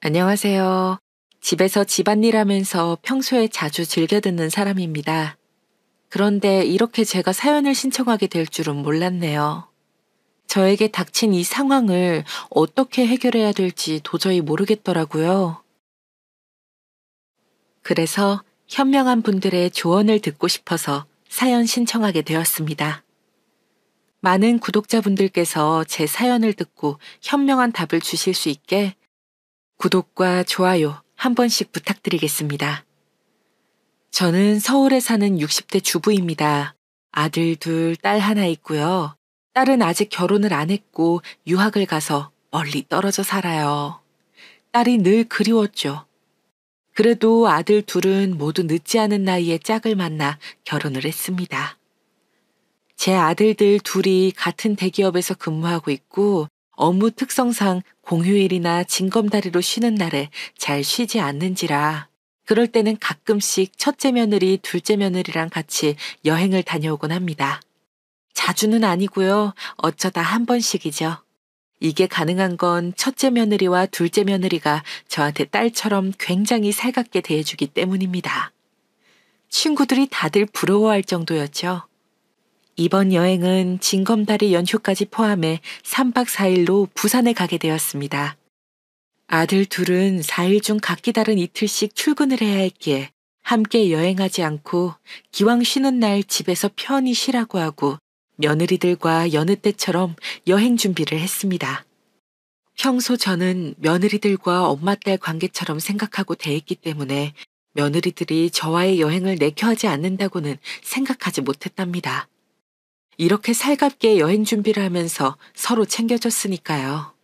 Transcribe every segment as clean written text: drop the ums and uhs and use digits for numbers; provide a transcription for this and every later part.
안녕하세요. 집에서 집안일 하면서 평소에 자주 즐겨 듣는 사람입니다. 그런데 이렇게 제가 사연을 신청하게 될 줄은 몰랐네요. 저에게 닥친 이 상황을 어떻게 해결해야 될지 도저히 모르겠더라고요. 그래서 현명한 분들의 조언을 듣고 싶어서 사연 신청하게 되었습니다. 많은 구독자분들께서 제 사연을 듣고 현명한 답을 주실 수 있게 구독과 좋아요 한 번씩 부탁드리겠습니다. 저는 서울에 사는 60대 주부입니다. 아들 둘, 딸 하나 있고요. 딸은 아직 결혼을 안 했고 유학을 가서 멀리 떨어져 살아요. 딸이 늘 그리웠죠. 그래도 아들 둘은 모두 늦지 않은 나이에 짝을 만나 결혼을 했습니다. 제 아들들 둘이 같은 대기업에서 근무하고 있고 업무 특성상 공휴일이나 징검다리로 쉬는 날에 잘 쉬지 않는지라 그럴 때는 가끔씩 첫째 며느리, 둘째 며느리랑 같이 여행을 다녀오곤 합니다. 자주는 아니고요. 어쩌다 한 번씩이죠. 이게 가능한 건 첫째 며느리와 둘째 며느리가 저한테 딸처럼 굉장히 살갑게 대해주기 때문입니다. 친구들이 다들 부러워할 정도였죠. 이번 여행은 징검다리 연휴까지 포함해 3박 4일로 부산에 가게 되었습니다. 아들 둘은 4일 중 각기 다른 이틀씩 출근을 해야 했기에 함께 여행하지 않고 기왕 쉬는 날 집에서 편히 쉬라고 하고 며느리들과 여느 때처럼 여행 준비를 했습니다. 평소 저는 며느리들과 엄마 딸 관계처럼 생각하고 대했기 때문에 며느리들이 저와의 여행을 내켜하지 않는다고는 생각하지 못했답니다. 이렇게 살갑게 여행 준비를 하면서 서로 챙겨줬으니까요.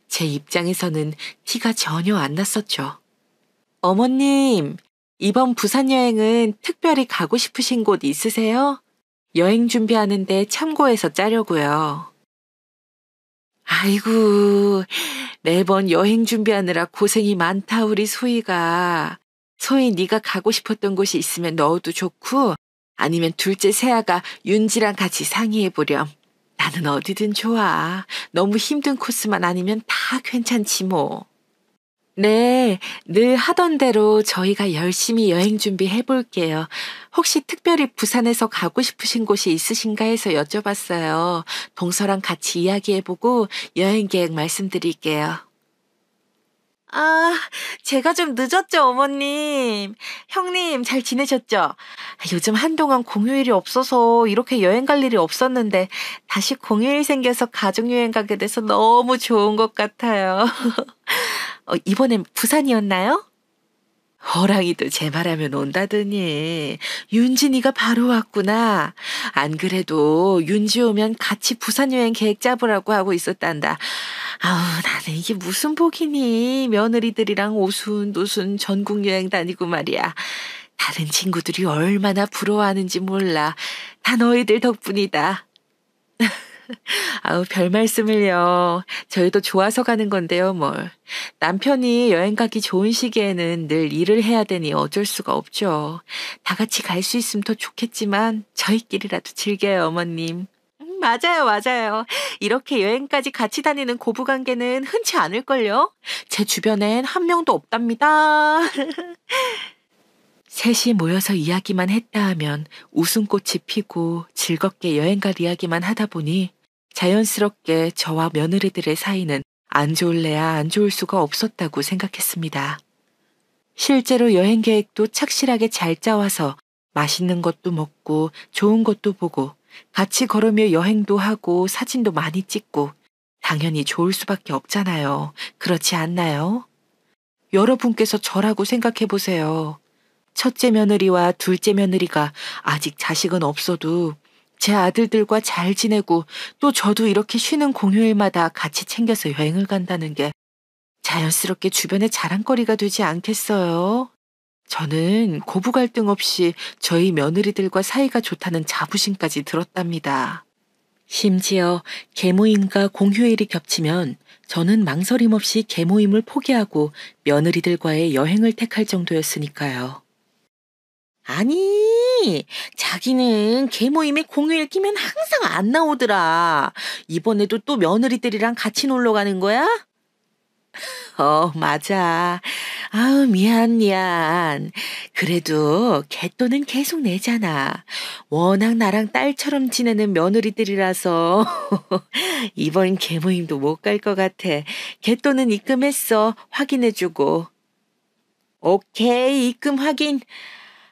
제 입장에서는 티가 전혀 안 났었죠. 어머님, 이번 부산 여행은 특별히 가고 싶으신 곳 있으세요? 여행 준비하는데 참고해서 짜려고요. 아이고, 매번 여행 준비하느라 고생이 많다 우리 소희가. 소희 네가 가고 싶었던 곳이 있으면 넣어도 좋고 아니면 둘째 세아가 윤지랑 같이 상의해보렴. 나는 어디든 좋아. 너무 힘든 코스만 아니면 다 괜찮지 뭐. 네, 늘 하던 대로 저희가 열심히 여행 준비해볼게요. 혹시 특별히 부산에서 가고 싶으신 곳이 있으신가 해서 여쭤봤어요. 동서랑 같이 이야기해보고 여행 계획 말씀드릴게요. 아, 제가 좀 늦었죠, 어머님. 형님, 잘 지내셨죠? 요즘 한동안 공휴일이 없어서 이렇게 여행 갈 일이 없었는데, 다시 공휴일 생겨서 가족여행 가게 돼서 너무 좋은 것 같아요. 이번엔 부산이었나요? 호랑이도 제 말하면 온다더니 윤진이가 바로 왔구나. 안 그래도 윤지 오면 같이 부산 여행 계획 짜보라고 하고 있었단다. 아우 나는 이게 무슨 복이니. 며느리들이랑 오순도순 전국 여행 다니고 말이야. 다른 친구들이 얼마나 부러워하는지 몰라. 다 너희들 덕분이다. 아우, 별 말씀을요. 저희도 좋아서 가는 건데요, 뭘. 남편이 여행 가기 좋은 시기에는 늘 일을 해야 되니 어쩔 수가 없죠. 다 같이 갈 수 있으면 더 좋겠지만 저희끼리라도 즐겨요, 어머님. 맞아요, 맞아요. 이렇게 여행까지 같이 다니는 고부관계는 흔치 않을걸요? 제 주변엔 한 명도 없답니다. 셋이 모여서 이야기만 했다 하면 웃음꽃이 피고 즐겁게 여행 갈 이야기만 하다 보니 자연스럽게 저와 며느리들의 사이는 안 좋을래야 안 좋을 수가 없었다고 생각했습니다. 실제로 여행 계획도 착실하게 잘 짜와서 맛있는 것도 먹고 좋은 것도 보고 같이 걸으며 여행도 하고 사진도 많이 찍고 당연히 좋을 수밖에 없잖아요. 그렇지 않나요? 여러분께서 저라고 생각해 보세요. 첫째 며느리와 둘째 며느리가 아직 자식은 없어도 제 아들들과 잘 지내고 또 저도 이렇게 쉬는 공휴일마다 같이 챙겨서 여행을 간다는 게 자연스럽게 주변의 자랑거리가 되지 않겠어요? 저는 고부 갈등 없이 저희 며느리들과 사이가 좋다는 자부심까지 들었답니다. 심지어 계모임과 공휴일이 겹치면 저는 망설임 없이 계모임을 포기하고 며느리들과의 여행을 택할 정도였으니까요. 아니, 자기는 계모임에 공휴일 끼면 항상 안 나오더라. 이번에도 또 며느리들이랑 같이 놀러 가는 거야? 맞아. 아우, 미안, 미안. 그래도 개또는 계속 내잖아. 워낙 나랑 딸처럼 지내는 며느리들이라서 이번 개모임도 못 갈 것 같아. 개또는 입금했어. 확인해주고. 오케이, 입금 확인.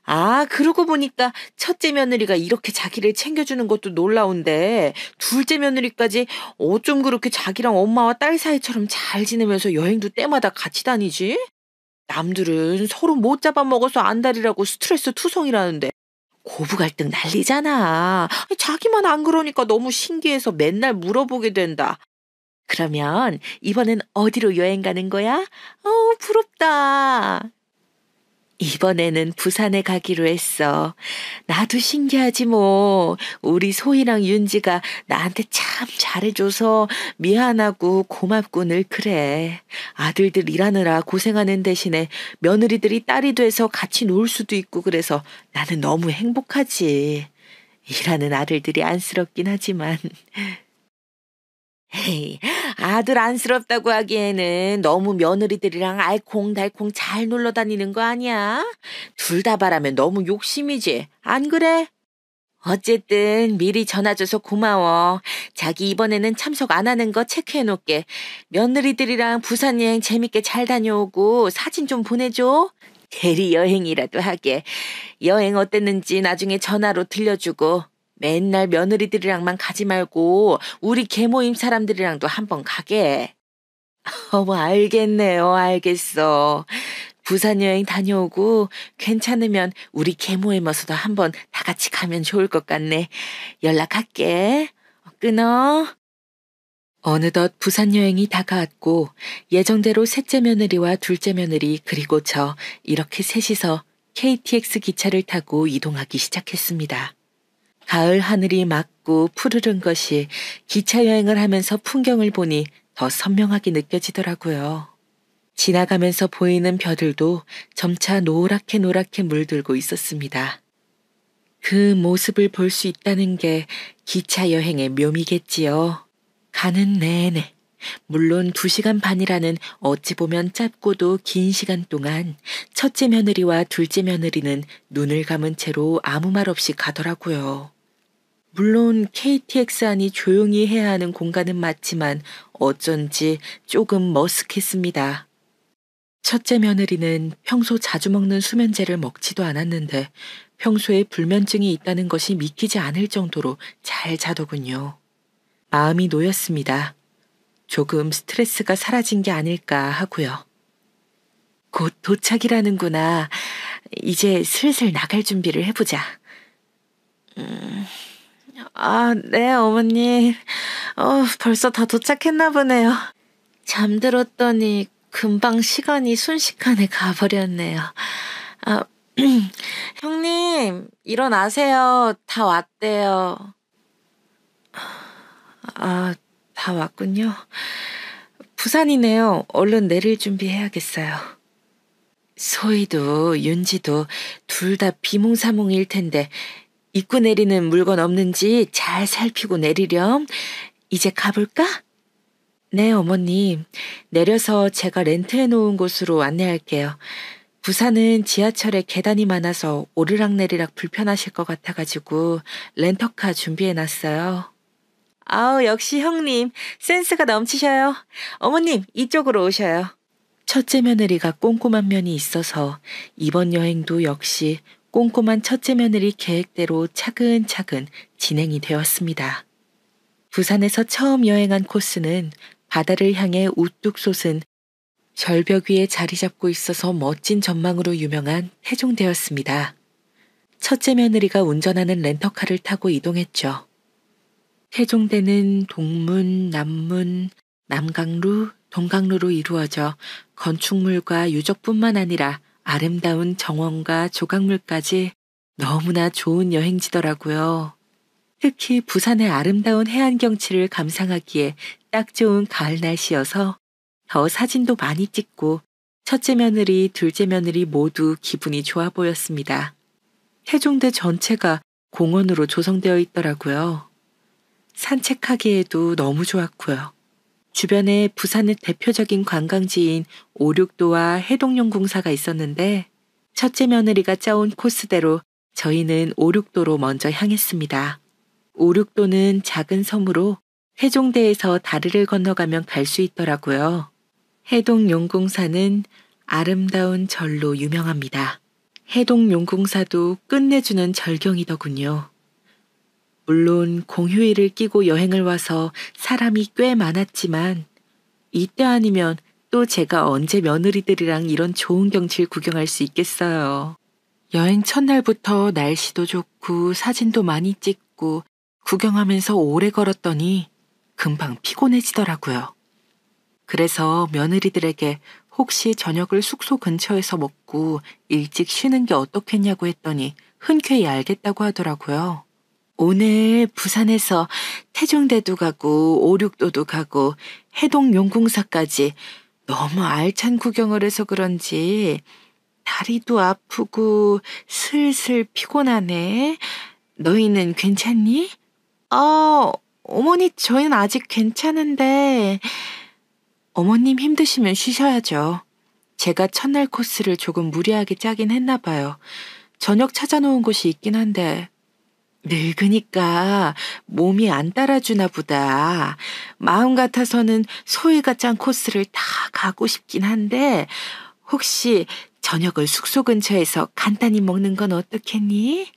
아, 그러고 보니까 첫째 며느리가 이렇게 자기를 챙겨주는 것도 놀라운데, 둘째 며느리까지 어쩜 그렇게 자기랑 엄마와 딸 사이처럼 잘 지내면서 여행도 때마다 같이 다니지? 남들은 서로 못 잡아먹어서 안달이라고 스트레스 투성이라는데, 고부 갈등 난리잖아. 자기만 안 그러니까 너무 신기해서 맨날 물어보게 된다. 그러면 이번엔 어디로 여행 가는 거야? 부럽다. 이번에는 부산에 가기로 했어. 나도 신기하지 뭐. 우리 소희랑 윤지가 나한테 참 잘해줘서 미안하고 고맙고 늘 그래. 아들들 일하느라 고생하는 대신에 며느리들이 딸이 돼서 같이 놀 수도 있고 그래서 나는 너무 행복하지. 일하는 아들들이 안쓰럽긴 하지만. 헤이, 아들 안쓰럽다고 하기에는 너무 며느리들이랑 알콩달콩 잘 놀러 다니는 거 아니야? 둘 다 바라면 너무 욕심이지. 안 그래? 어쨌든 미리 전화줘서 고마워. 자기 이번에는 참석 안 하는 거 체크해 놓을게. 며느리들이랑 부산 여행 재밌게 잘 다녀오고 사진 좀 보내줘. 대리 여행이라도 하게. 여행 어땠는지 나중에 전화로 들려주고. 맨날 며느리들이랑만 가지 말고 우리 계모임 사람들이랑도 한번 가게. 어머, 알겠네요. 알겠어. 부산 여행 다녀오고 괜찮으면 우리 계모임에서도 한번 다 같이 가면 좋을 것 같네. 연락할게. 끊어. 어느덧 부산 여행이 다가왔고 예정대로 셋째 며느리와 둘째 며느리 그리고 저 이렇게 셋이서 KTX 기차를 타고 이동하기 시작했습니다. 가을 하늘이 맑고 푸르른 것이 기차 여행을 하면서 풍경을 보니 더 선명하게 느껴지더라고요. 지나가면서 보이는 벼들도 점차 노랗게 노랗게 물들고 있었습니다. 그 모습을 볼 수 있다는 게 기차 여행의 묘미겠지요. 가는 내내, 물론 2시간 반이라는 어찌 보면 짧고도 긴 시간 동안 첫째 며느리와 둘째 며느리는 눈을 감은 채로 아무 말 없이 가더라고요. 물론 KTX 안이 조용히 해야 하는 공간은 맞지만 어쩐지 조금 머쓱했습니다. 첫째 며느리는 평소 자주 먹는 수면제를 먹지도 않았는데 평소에 불면증이 있다는 것이 믿기지 않을 정도로 잘 자더군요. 마음이 놓였습니다. 조금 스트레스가 사라진 게 아닐까 하고요. 곧 도착이라는구나. 이제 슬슬 나갈 준비를 해보자. 네, 어머니. 벌써 다 도착했나 보네요. 잠들었더니 금방 시간이 순식간에 가버렸네요. 아, 형님, 일어나세요. 다 왔대요. 다 왔군요. 부산이네요. 얼른 내릴 준비해야겠어요. 소희도 윤지도 둘 다 비몽사몽일 텐데 입고 내리는 물건 없는지 잘 살피고 내리렴. 이제 가볼까? 네, 어머님. 내려서 제가 렌트해 놓은 곳으로 안내할게요. 부산은 지하철에 계단이 많아서 오르락내리락 불편하실 것 같아가지고 렌터카 준비해 놨어요. 아우, 역시 형님. 센스가 넘치셔요. 어머님, 이쪽으로 오셔요. 첫째 며느리가 꼼꼼한 면이 있어서 이번 여행도 역시 꼼꼼한 첫째 며느리 계획대로 차근차근 진행이 되었습니다. 부산에서 처음 여행한 코스는 바다를 향해 우뚝 솟은 절벽 위에 자리 잡고 있어서 멋진 전망으로 유명한 태종대였습니다. 첫째 며느리가 운전하는 렌터카를 타고 이동했죠. 태종대는 동문, 남문, 남강루, 동강루로 이루어져 건축물과 유적뿐만 아니라 아름다운 정원과 조각물까지 너무나 좋은 여행지더라고요. 특히 부산의 아름다운 해안 경치를 감상하기에 딱 좋은 가을 날씨여서 더 사진도 많이 찍고 첫째 며느리, 둘째 며느리 모두 기분이 좋아 보였습니다. 태종대 전체가 공원으로 조성되어 있더라고요. 산책하기에도 너무 좋았고요. 주변에 부산의 대표적인 관광지인 오륙도와 해동용궁사가 있었는데 첫째 며느리가 짜온 코스대로 저희는 오륙도로 먼저 향했습니다. 오륙도는 작은 섬으로 세종대에서 다리를 건너가면 갈 수 있더라고요. 해동용궁사는 아름다운 절로 유명합니다. 해동용궁사도 끝내주는 절경이더군요. 물론 공휴일을 끼고 여행을 와서 사람이 꽤 많았지만 이때 아니면 또 제가 언제 며느리들이랑 이런 좋은 경치를 구경할 수 있겠어요. 여행 첫날부터 날씨도 좋고 사진도 많이 찍고 구경하면서 오래 걸었더니 금방 피곤해지더라고요. 그래서 며느리들에게 혹시 저녁을 숙소 근처에서 먹고 일찍 쉬는 게 어떻겠냐고 했더니 흔쾌히 알겠다고 하더라고요. 오늘 부산에서 태종대도 가고 오륙도도 가고 해동용궁사까지 너무 알찬 구경을 해서 그런지 다리도 아프고 슬슬 피곤하네. 너희는 괜찮니? 어머니 저희는 아직 괜찮은데 어머님 힘드시면 쉬셔야죠. 제가 첫날 코스를 조금 무리하게 짜긴 했나 봐요. 저녁 찾아놓은 곳이 있긴 한데 늙으니까 몸이 안 따라주나 보다. 마음 같아서는 소희가 짠 코스를 다 가고 싶긴 한데 혹시 저녁을 숙소 근처에서 간단히 먹는 건 어떻겠니?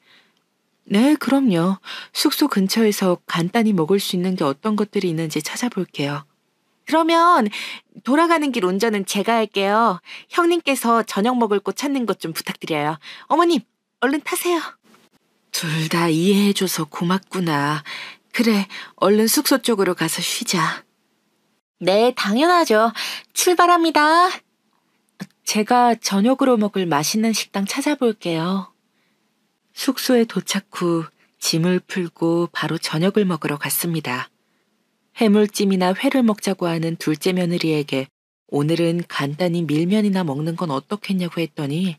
네, 그럼요. 숙소 근처에서 간단히 먹을 수 있는 게 어떤 것들이 있는지 찾아볼게요. 그러면 돌아가는 길 운전은 제가 할게요. 형님께서 저녁 먹을 곳 찾는 것 좀 부탁드려요. 어머님, 얼른 타세요. 둘 다 이해해줘서 고맙구나. 그래, 얼른 숙소 쪽으로 가서 쉬자. 네, 당연하죠. 출발합니다. 제가 저녁으로 먹을 맛있는 식당 찾아볼게요. 숙소에 도착 후 짐을 풀고 바로 저녁을 먹으러 갔습니다. 해물찜이나 회를 먹자고 하는 둘째 며느리에게 오늘은 간단히 밀면이나 먹는 건 어떻겠냐고 했더니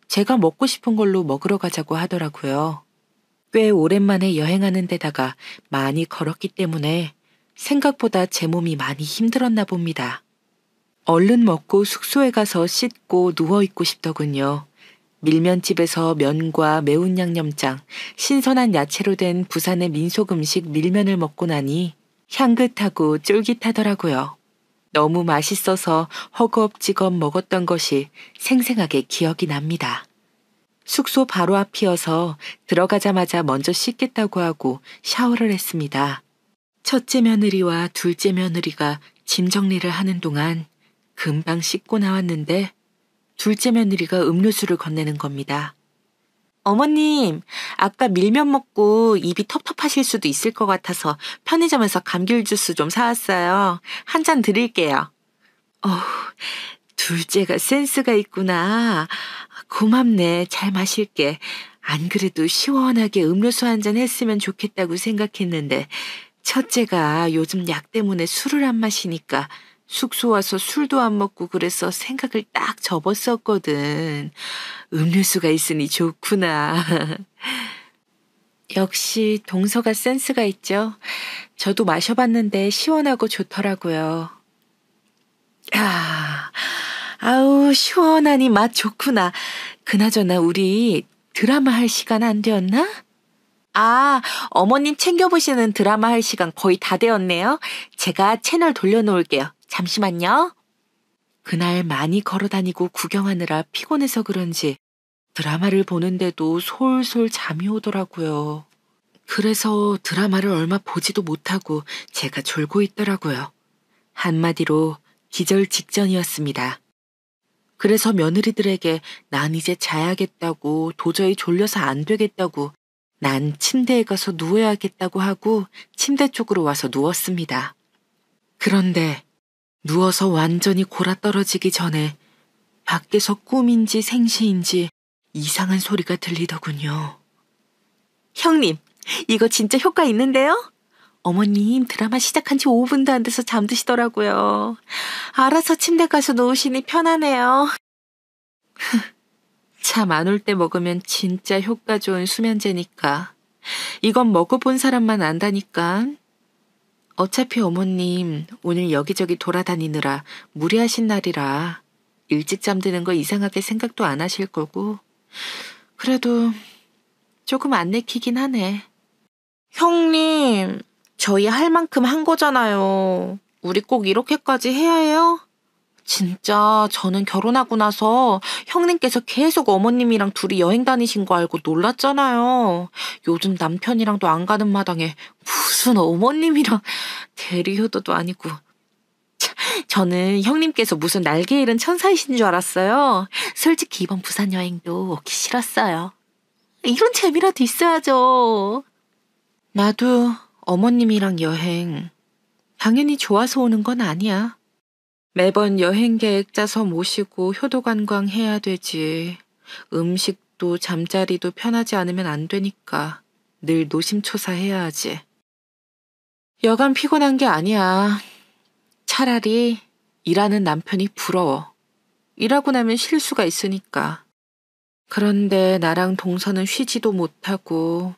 제가 먹고 싶은 걸로 먹으러 가자고 하더라고요. 꽤 오랜만에 여행하는 데다가 많이 걸었기 때문에 생각보다 제 몸이 많이 힘들었나 봅니다. 얼른 먹고 숙소에 가서 씻고 누워있고 싶더군요. 밀면집에서 면과 매운 양념장, 신선한 야채로 된 부산의 민속 음식 밀면을 먹고 나니 향긋하고 쫄깃하더라고요. 너무 맛있어서 허겁지겁 먹었던 것이 생생하게 기억이 납니다. 숙소 바로 앞이어서 들어가자마자 먼저 씻겠다고 하고 샤워를 했습니다. 첫째 며느리와 둘째 며느리가 짐 정리를 하는 동안 금방 씻고 나왔는데 둘째 며느리가 음료수를 건네는 겁니다. 어머님, 아까 밀면 먹고 입이 텁텁하실 수도 있을 것 같아서 편의점에서 감귤 주스 좀 사왔어요. 한 잔 드릴게요. 둘째가 센스가 있구나. 고맙네. 잘 마실게. 안 그래도 시원하게 음료수 한 잔 했으면 좋겠다고 생각했는데 첫째가 요즘 약 때문에 술을 안 마시니까 숙소 와서 술도 안 먹고 그래서 생각을 딱 접었었거든. 음료수가 있으니 좋구나. 역시 동서가 센스가 있죠. 저도 마셔봤는데 시원하고 좋더라고요. 아우 시원하니 맛 좋구나. 그나저나 우리 드라마 할 시간 안 되었나? 어머님 챙겨보시는 드라마 할 시간 거의 다 되었네요. 제가 채널 돌려놓을게요. 잠시만요. 그날 많이 걸어다니고 구경하느라 피곤해서 그런지 드라마를 보는데도 솔솔 잠이 오더라고요. 그래서 드라마를 얼마 보지도 못하고 제가 졸고 있더라고요. 한마디로 기절 직전이었습니다. 그래서 며느리들에게 난 이제 자야겠다고 도저히 졸려서 안 되겠다고 난 침대에 가서 누워야겠다고 하고 침대 쪽으로 와서 누웠습니다. 그런데 누워서 완전히 골아떨어지기 전에 밖에서 꿈인지 생시인지 이상한 소리가 들리더군요. 형님, 이거 진짜 효과 있는데요? 어머님 드라마 시작한 지 5분도 안 돼서 잠드시더라고요. 알아서 침대 가서 누우시니 편하네요. 잠 안 올 때 먹으면 진짜 효과 좋은 수면제니까. 이건 먹어본 사람만 안다니까. 어차피 어머님 오늘 여기저기 돌아다니느라 무리하신 날이라 일찍 잠드는 거 이상하게 생각도 안 하실 거고. 그래도 조금 안 내키긴 하네. 형님, 저희 할 만큼 한 거잖아요. 우리 꼭 이렇게까지 해야 해요? 진짜 저는 결혼하고 나서 형님께서 계속 어머님이랑 둘이 여행 다니신 거 알고 놀랐잖아요. 요즘 남편이랑도 안 가는 마당에 무슨 어머님이랑 대리효도도 아니고. 저는 형님께서 무슨 날개 잃은 천사이신 줄 알았어요. 솔직히 이번 부산 여행도 오기 싫었어요. 이런 재미라도 있어야죠. 나도 어머님이랑 여행 당연히 좋아서 오는 건 아니야. 매번 여행 계획 짜서 모시고 효도 관광 해야 되지. 음식도 잠자리도 편하지 않으면 안 되니까 늘 노심초사해야 하지. 여간 피곤한 게 아니야. 차라리 일하는 남편이 부러워. 일하고 나면 쉴 수가 있으니까. 그런데 나랑 동서는 쉬지도 못하고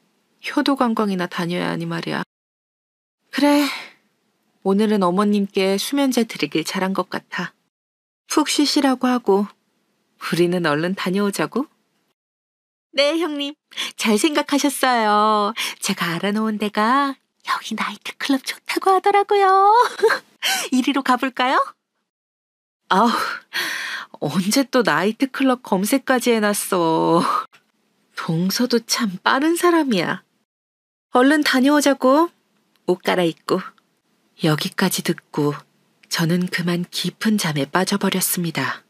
효도 관광이나 다녀야 하니 말이야. 그래, 오늘은 어머님께 수면제 드리길 잘한 것 같아. 푹 쉬시라고 하고 우리는 얼른 다녀오자고. 네, 형님. 잘 생각하셨어요. 제가 알아놓은 데가 여기 나이트클럽 좋다고 하더라고요. 이리로 가볼까요? 아우, 언제 또 나이트클럽 검색까지 해놨어. 동서도 참 빠른 사람이야. 얼른 다녀오자고. 옷 갈아입고. 여기까지 듣고 저는 그만 깊은 잠에 빠져버렸습니다.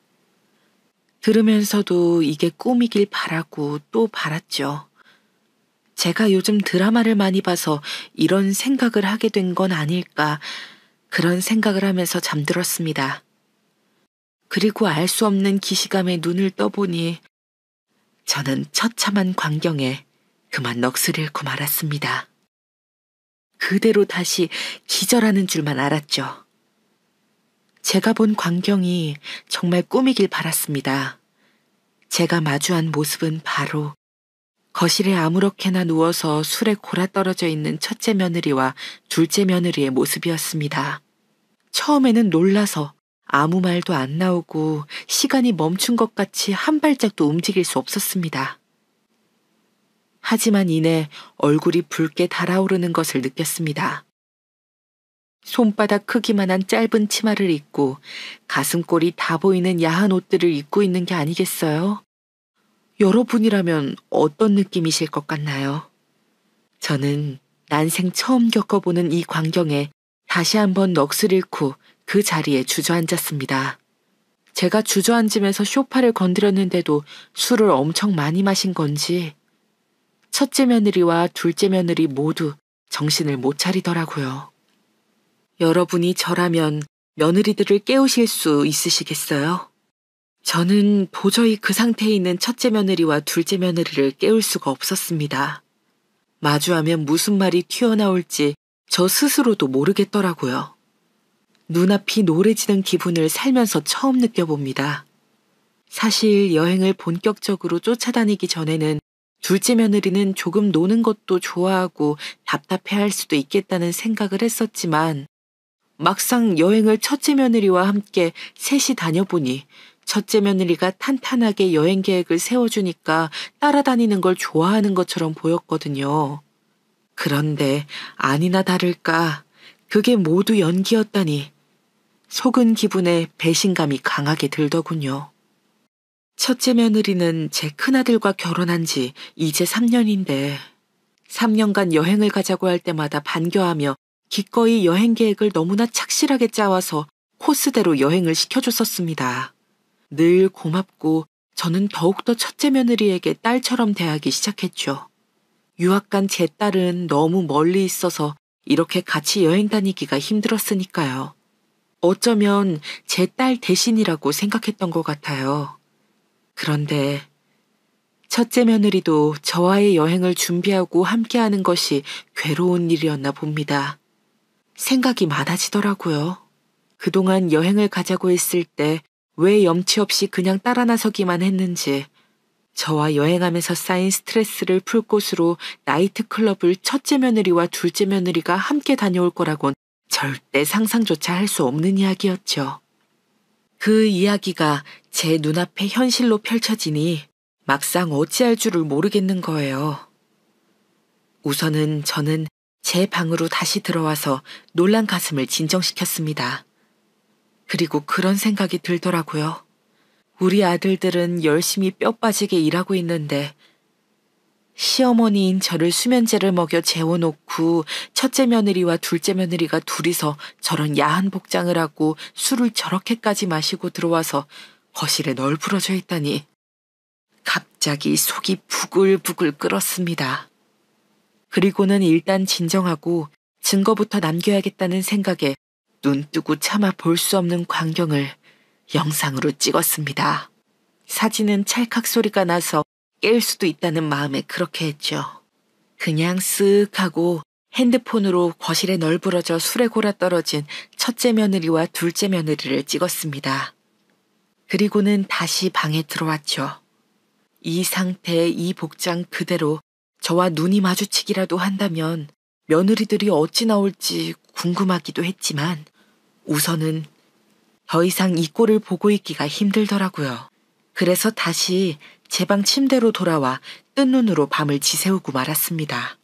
들으면서도 이게 꿈이길 바라고 또 바랐죠. 제가 요즘 드라마를 많이 봐서 이런 생각을 하게 된 건 아닐까, 그런 생각을 하면서 잠들었습니다. 그리고 알 수 없는 기시감에 눈을 떠보니 저는 처참한 광경에 그만 넋을 잃고 말았습니다. 그대로 다시 기절하는 줄만 알았죠. 제가 본 광경이 정말 꿈이길 바랐습니다. 제가 마주한 모습은 바로 거실에 아무렇게나 누워서 술에 골아떨어져 있는 첫째 며느리와 둘째 며느리의 모습이었습니다. 처음에는 놀라서 아무 말도 안 나오고 시간이 멈춘 것 같이 한 발짝도 움직일 수 없었습니다. 하지만 이내 얼굴이 붉게 달아오르는 것을 느꼈습니다. 손바닥 크기만한 짧은 치마를 입고 가슴골이 다 보이는 야한 옷들을 입고 있는 게 아니겠어요? 여러분이라면 어떤 느낌이실 것 같나요? 저는 난생 처음 겪어보는 이 광경에 다시 한번 넋을 잃고 그 자리에 주저앉았습니다. 제가 주저앉으면서 소파를 건드렸는데도 술을 엄청 많이 마신 건지 첫째 며느리와 둘째 며느리 모두 정신을 못 차리더라고요. 여러분이 저라면 며느리들을 깨우실 수 있으시겠어요? 저는 도저히 그 상태에 있는 첫째 며느리와 둘째 며느리를 깨울 수가 없었습니다. 마주하면 무슨 말이 튀어나올지 저 스스로도 모르겠더라고요. 눈앞이 노래지는 기분을 살면서 처음 느껴봅니다. 사실 여행을 본격적으로 쫓아다니기 전에는 둘째 며느리는 조금 노는 것도 좋아하고 답답해할 수도 있겠다는 생각을 했었지만 막상 여행을 첫째 며느리와 함께 셋이 다녀보니 첫째 며느리가 탄탄하게 여행 계획을 세워주니까 따라다니는 걸 좋아하는 것처럼 보였거든요. 그런데 아니나 다를까 그게 모두 연기였다니 속은 기분에 배신감이 강하게 들더군요. 첫째 며느리는 제 큰아들과 결혼한 지 이제 3년인데 3년간 여행을 가자고 할 때마다 반겨하며 기꺼이 여행 계획을 너무나 착실하게 짜와서 코스대로 여행을 시켜줬었습니다. 늘 고맙고 저는 더욱더 첫째 며느리에게 딸처럼 대하기 시작했죠. 유학 간 제 딸은 너무 멀리 있어서 이렇게 같이 여행 다니기가 힘들었으니까요. 어쩌면 제 딸 대신이라고 생각했던 것 같아요. 그런데 첫째 며느리도 저와의 여행을 준비하고 함께하는 것이 괴로운 일이었나 봅니다. 생각이 많아지더라고요. 그동안 여행을 가자고 했을 때 왜 염치 없이 그냥 따라 나서기만 했는지, 저와 여행하면서 쌓인 스트레스를 풀 곳으로 나이트클럽을 첫째 며느리와 둘째 며느리가 함께 다녀올 거라곤 절대 상상조차 할 수 없는 이야기였죠. 그 이야기가 제 눈앞에 현실로 펼쳐지니 막상 어찌할 줄을 모르겠는 거예요. 우선은 저는 제 방으로 다시 들어와서 놀란 가슴을 진정시켰습니다. 그리고 그런 생각이 들더라고요. 우리 아들들은 열심히 뼈 빠지게 일하고 있는데 시어머니인 저를 수면제를 먹여 재워놓고 첫째 며느리와 둘째 며느리가 둘이서 저런 야한 복장을 하고 술을 저렇게까지 마시고 들어와서 거실에 널브러져 있다니 갑자기 속이 부글부글 끓었습니다. 그리고는 일단 진정하고 증거부터 남겨야겠다는 생각에 눈 뜨고 차마 볼 수 없는 광경을 영상으로 찍었습니다. 사진은 찰칵 소리가 나서 깰 수도 있다는 마음에 그렇게 했죠. 그냥 쓱 하고 핸드폰으로 거실에 널브러져 술에 골아 떨어진 첫째 며느리와 둘째 며느리를 찍었습니다. 그리고는 다시 방에 들어왔죠. 이 상태, 이 복장 그대로 저와 눈이 마주치기라도 한다면 며느리들이 어찌 나올지 궁금하기도 했지만 우선은 더 이상 이 꼴을 보고 있기가 힘들더라고요. 그래서 다시 제 방 침대로 돌아와 뜬 눈으로 밤을 지새우고 말았습니다.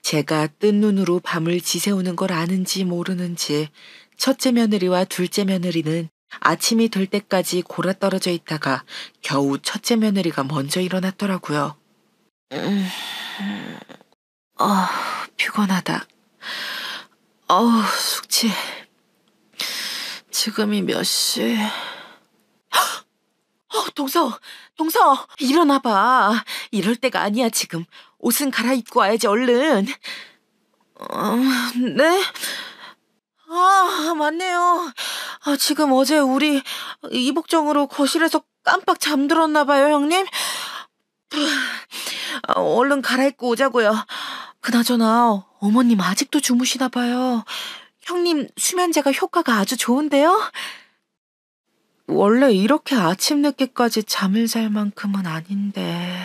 제가 뜬 눈으로 밤을 지새우는 걸 아는지 모르는지 첫째 며느리와 둘째 며느리는 아침이 될 때까지 골아 떨어져 있다가 겨우 첫째 며느리가 먼저 일어났더라고요. 피곤하다. 숙취. 지금이 몇 시? 동서, 일어나봐. 이럴 때가 아니야, 지금. 옷은 갈아입고 와야지, 얼른. 네? 맞네요. 지금 어제 우리 이복정으로 거실에서 깜빡 잠들었나봐요, 형님. 얼른 갈아입고 오자고요. 그나저나 어머님 아직도 주무시나봐요. 형님 수면제가 효과가 아주 좋은데요? 원래 이렇게 아침 늦게까지 잠을 잘 만큼은 아닌데.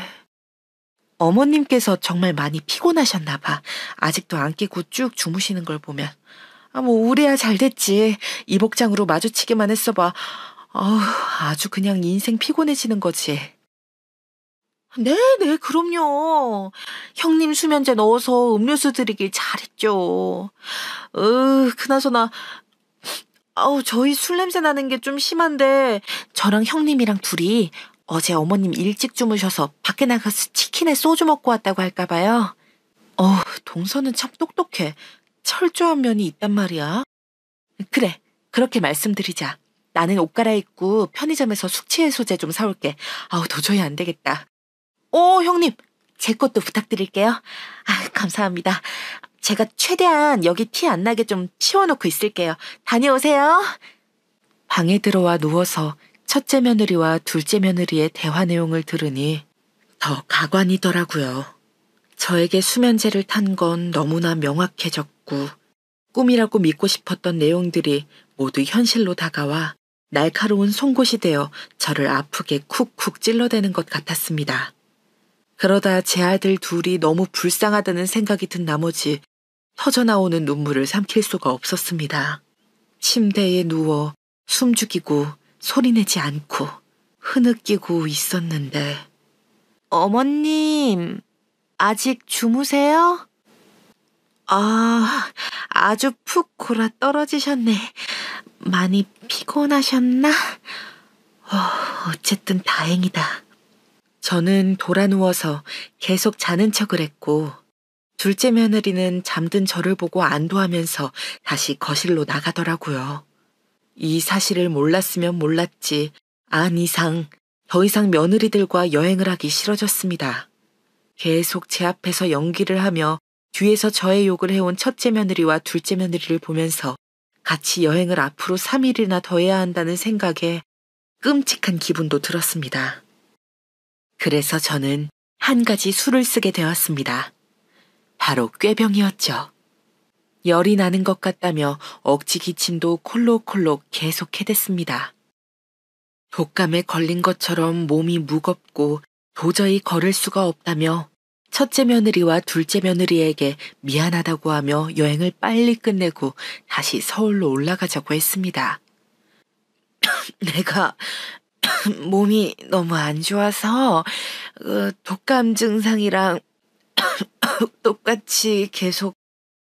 어머님께서 정말 많이 피곤하셨나 봐. 아직도 안 깨고 쭉 주무시는 걸 보면. 우리야 잘 됐지. 이 복장으로 마주치기만 했어 봐. 아주 그냥 인생 피곤해지는 거지. 네, 그럼요. 형님 수면제 넣어서 음료수 드리길 잘했죠. 그나저나 저희 술 냄새 나는 게 좀 심한데 저랑 형님이랑 둘이 어제 어머님 일찍 주무셔서 밖에 나가서 치킨에 소주 먹고 왔다고 할까 봐요. 동서는 참 똑똑해. 철저한 면이 있단 말이야. 그래, 그렇게 말씀드리자. 나는 옷 갈아입고 편의점에서 숙취해소제 좀 사올게. 도저히 안 되겠다. 형님, 제 것도 부탁드릴게요. 감사합니다. 제가 최대한 여기 티 안 나게 좀 치워놓고 있을게요. 다녀오세요. 방에 들어와 누워서 첫째 며느리와 둘째 며느리의 대화 내용을 들으니 더 가관이더라고요. 저에게 수면제를 탄 건 너무나 명확해졌고 꿈이라고 믿고 싶었던 내용들이 모두 현실로 다가와 날카로운 송곳이 되어 저를 아프게 쿡쿡 찔러대는 것 같았습니다. 그러다 제 아들 둘이 너무 불쌍하다는 생각이 든 나머지 터져나오는 눈물을 삼킬 수가 없었습니다. 침대에 누워 숨죽이고 소리내지 않고 흐느끼고 있었는데 어머님, 아직 주무세요? 아주 푹 골아 떨어지셨네. 많이 피곤하셨나? 어쨌든 다행이다. 저는 돌아 누워서 계속 자는 척을 했고 둘째 며느리는 잠든 저를 보고 안도하면서 다시 거실로 나가더라고요. 이 사실을 몰랐으면 몰랐지 더 이상 며느리들과 여행을 하기 싫어졌습니다. 계속 제 앞에서 연기를 하며 뒤에서 저의 욕을 해온 첫째 며느리와 둘째 며느리를 보면서 같이 여행을 앞으로 3일이나 더 해야 한다는 생각에 끔찍한 기분도 들었습니다. 그래서 저는 한 가지 술을 쓰게 되었습니다. 바로 꾀병이었죠. 열이 나는 것 같다며 억지 기침도 콜록콜록 계속 해댔습니다. 독감에 걸린 것처럼 몸이 무겁고 도저히 걸을 수가 없다며 첫째 며느리와 둘째 며느리에게 미안하다고 하며 여행을 빨리 끝내고 다시 서울로 올라가자고 했습니다. 내가 몸이 너무 안 좋아서 독감 증상이랑 똑같이 계속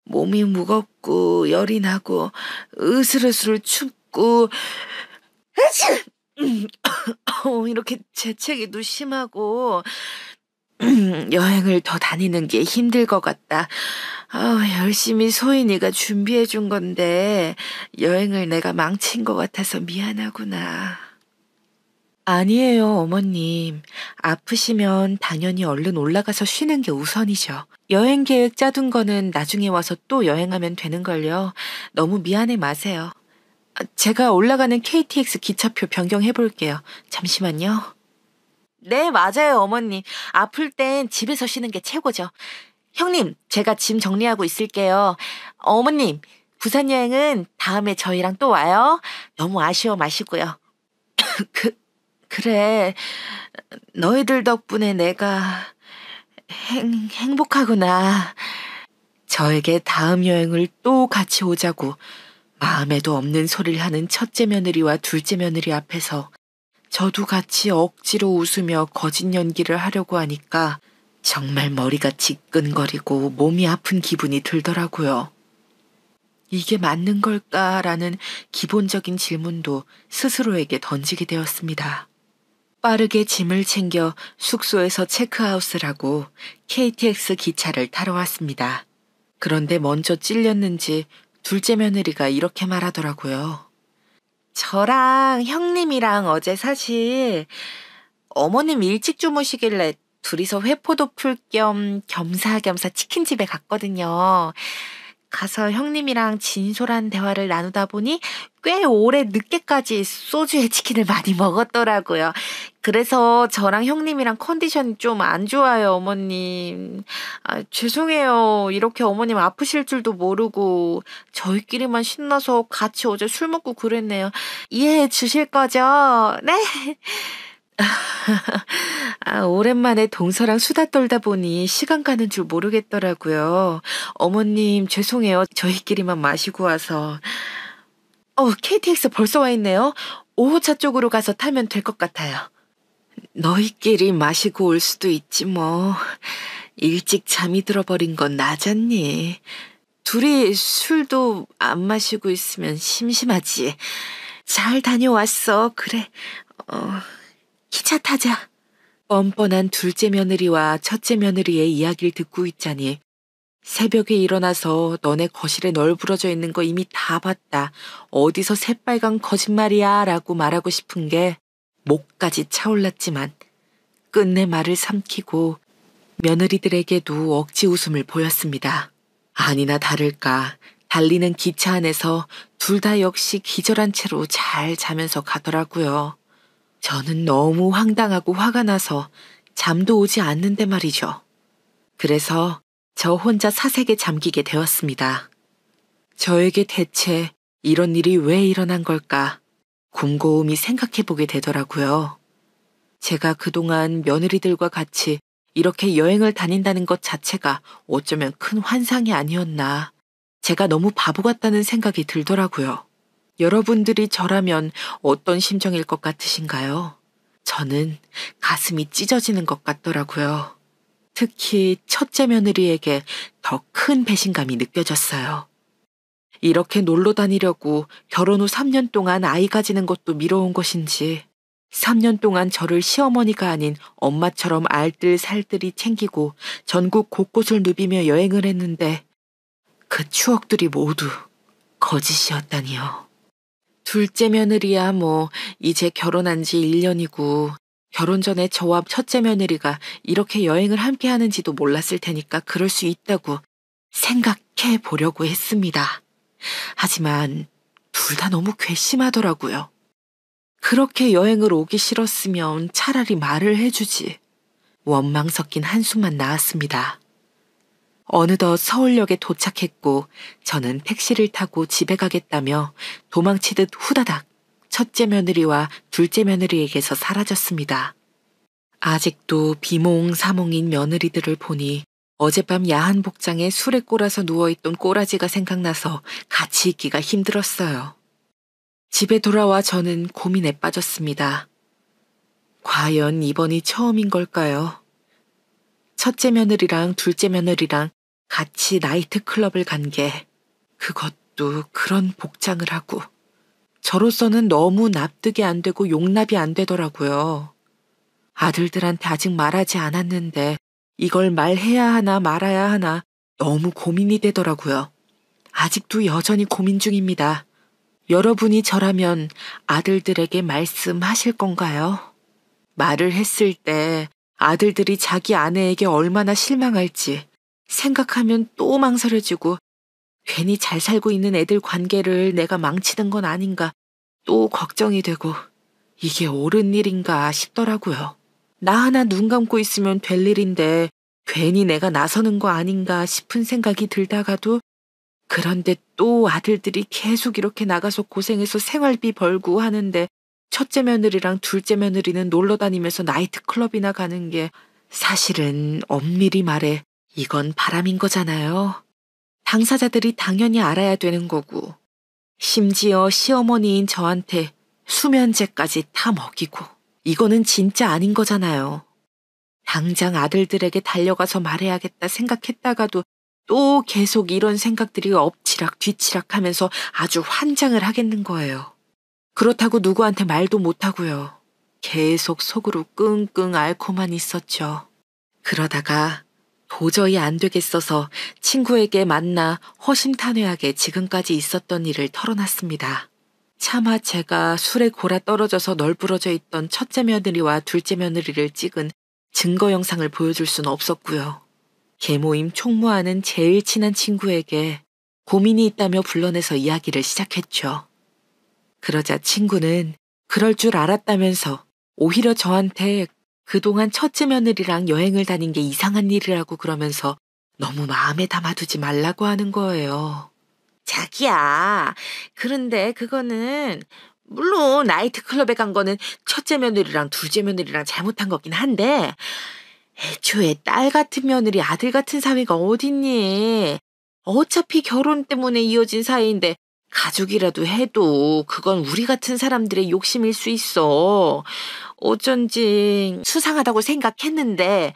몸이 무겁고 열이 나고 으슬으슬 춥고 이렇게 재채기도 심하고 여행을 더 다니는 게 힘들 것 같다. 열심히 소인이가 준비해 준 건데 여행을 내가 망친 것 같아서 미안하구나. 아니에요, 어머님. 아프시면 당연히 얼른 올라가서 쉬는 게 우선이죠. 여행 계획 짜둔 거는 나중에 와서 또 여행하면 되는걸요. 너무 미안해 마세요. 제가 올라가는 KTX 기차표 변경해 볼게요. 잠시만요. 네, 맞아요, 어머님. 아플 땐 집에서 쉬는 게 최고죠. 형님, 제가 짐 정리하고 있을게요. 어머님, 부산 여행은 다음에 저희랑 또 와요. 너무 아쉬워 마시고요. 그래. 너희들 덕분에 내가 행복하구나. 저에게 다음 여행을 또 같이 오자고 마음에도 없는 소리를 하는 첫째 며느리와 둘째 며느리 앞에서 저도 같이 억지로 웃으며 거짓 연기를 하려고 하니까 정말 머리가 지끈거리고 몸이 아픈 기분이 들더라고요. 이게 맞는 걸까라는 기본적인 질문도 스스로에게 던지게 되었습니다. 빠르게 짐을 챙겨 숙소에서 체크아웃을 하고 KTX 기차를 타러 왔습니다. 그런데 먼저 찔렸는지 둘째 며느리가 이렇게 말하더라고요. 저랑 형님이랑 어제 사실 어머님 일찍 주무시길래 둘이서 회포도 풀 겸 겸사겸사 치킨집에 갔거든요. 가서 형님이랑 진솔한 대화를 나누다 보니 꽤 오래 늦게까지 소주에 치킨을 많이 먹었더라고요. 그래서 저랑 형님이랑 컨디션이 좀 안 좋아요, 어머님. 죄송해요. 이렇게 어머님 아프실 줄도 모르고 저희끼리만 신나서 같이 어제 술 먹고 그랬네요. 이해해 주실 거죠? 네? 오랜만에 동서랑 수다 떨다 보니 시간 가는 줄 모르겠더라고요. 어머님, 죄송해요. 저희끼리만 마시고 와서. KTX 벌써 와 있네요. 5호차 쪽으로 가서 타면 될 것 같아요. 너희끼리 마시고 올 수도 있지 뭐. 일찍 잠이 들어버린 건 나잖니. 둘이 술도 안 마시고 있으면 심심하지. 잘 다녀왔어. 그래. 기차 타자. 뻔뻔한 둘째 며느리와 첫째 며느리의 이야기를 듣고 있자니 새벽에 일어나서 너네 거실에 널브러져 있는 거 이미 다 봤다. 어디서 새빨간 거짓말이야 라고 말하고 싶은 게 목까지 차올랐지만 끝내 말을 삼키고 며느리들에게도 억지 웃음을 보였습니다. 아니나 다를까 달리는 기차 안에서 둘 다 역시 기절한 채로 잘 자면서 가더라고요. 저는 너무 황당하고 화가 나서 잠도 오지 않는데 말이죠. 그래서 저 혼자 사색에 잠기게 되었습니다. 저에게 대체 이런 일이 왜 일어난 걸까 곰곰이 생각해보게 되더라고요. 제가 그동안 며느리들과 같이 이렇게 여행을 다닌다는 것 자체가 어쩌면 큰 환상이 아니었나. 제가 너무 바보 같다는 생각이 들더라고요. 여러분들이 저라면 어떤 심정일 것 같으신가요? 저는 가슴이 찢어지는 것 같더라고요. 특히 첫째 며느리에게 더 큰 배신감이 느껴졌어요. 이렇게 놀러 다니려고 결혼 후 3년 동안 아이 가지는 것도 미뤄온 것인지 3년 동안 저를 시어머니가 아닌 엄마처럼 알뜰살뜰히 챙기고 전국 곳곳을 누비며 여행을 했는데 그 추억들이 모두 거짓이었다니요. 둘째 며느리야 뭐 이제 결혼한 지 1년이고 결혼 전에 저와 첫째 며느리가 이렇게 여행을 함께 하는지도 몰랐을 테니까 그럴 수 있다고 생각해 보려고 했습니다. 하지만 둘 다 너무 괘씸하더라고요. 그렇게 여행을 오기 싫었으면 차라리 말을 해주지. 원망 섞인 한숨만 나왔습니다. 어느덧 서울역에 도착했고 저는 택시를 타고 집에 가겠다며 도망치듯 후다닥 첫째 며느리와 둘째 며느리에게서 사라졌습니다. 아직도 비몽사몽인 며느리들을 보니 어젯밤 야한 복장에 술에 꼬라서 누워있던 꼬라지가 생각나서 같이 있기가 힘들었어요. 집에 돌아와 저는 고민에 빠졌습니다. 과연 이번이 처음인 걸까요? 첫째 며느리랑 둘째 며느리랑 같이 나이트클럽을 간 게, 그것도 그런 복장을 하고, 저로서는 너무 납득이 안 되고 용납이 안 되더라고요. 아들들한테 아직 말하지 않았는데 이걸 말해야 하나 말아야 하나 너무 고민이 되더라고요. 아직도 여전히 고민 중입니다. 여러분이 저라면 아들들에게 말씀하실 건가요? 말을 했을 때 아들들이 자기 아내에게 얼마나 실망할지 생각하면 또 망설여지고 괜히 잘 살고 있는 애들 관계를 내가 망치는 건 아닌가 또 걱정이 되고 이게 옳은 일인가 싶더라고요. 나 하나 눈 감고 있으면 될 일인데 괜히 내가 나서는 거 아닌가 싶은 생각이 들다가도 그런데 또 아들들이 계속 이렇게 나가서 고생해서 생활비 벌고 하는데 첫째 며느리랑 둘째 며느리는 놀러 다니면서 나이트클럽이나 가는 게 사실은 엄밀히 말해 이건 바람인 거잖아요. 당사자들이 당연히 알아야 되는 거고 심지어 시어머니인 저한테 수면제까지 다 먹이고 이거는 진짜 아닌 거잖아요. 당장 아들들에게 달려가서 말해야겠다 생각했다가도 또 계속 이런 생각들이 엎치락 뒤치락 하면서 아주 환장을 하겠는 거예요. 그렇다고 누구한테 말도 못하고요. 계속 속으로 끙끙 앓고만 있었죠. 그러다가 도저히 안 되겠어서 친구에게 만나 허심탄회하게 지금까지 있었던 일을 털어놨습니다. 차마 제가 술에 골아 떨어져서 널브러져 있던 첫째 며느리와 둘째 며느리를 찍은 증거 영상을 보여줄 수는 없었고요. 계모임 총무하는 제일 친한 친구에게 고민이 있다며 불러내서 이야기를 시작했죠. 그러자 친구는 그럴 줄 알았다면서 오히려 저한테 그동안 첫째 며느리랑 여행을 다닌 게 이상한 일이라고 그러면서 너무 마음에 담아두지 말라고 하는 거예요. 자기야, 그런데 그거는 물론 나이트클럽에 간 거는 첫째 며느리랑 둘째 며느리랑 잘못한 거긴 한데 애초에 딸 같은 며느리 아들 같은 사위가 어딨니? 어차피 결혼 때문에 이어진 사이인데 가족이라도 해도 그건 우리 같은 사람들의 욕심일 수 있어. 어쩐지 수상하다고 생각했는데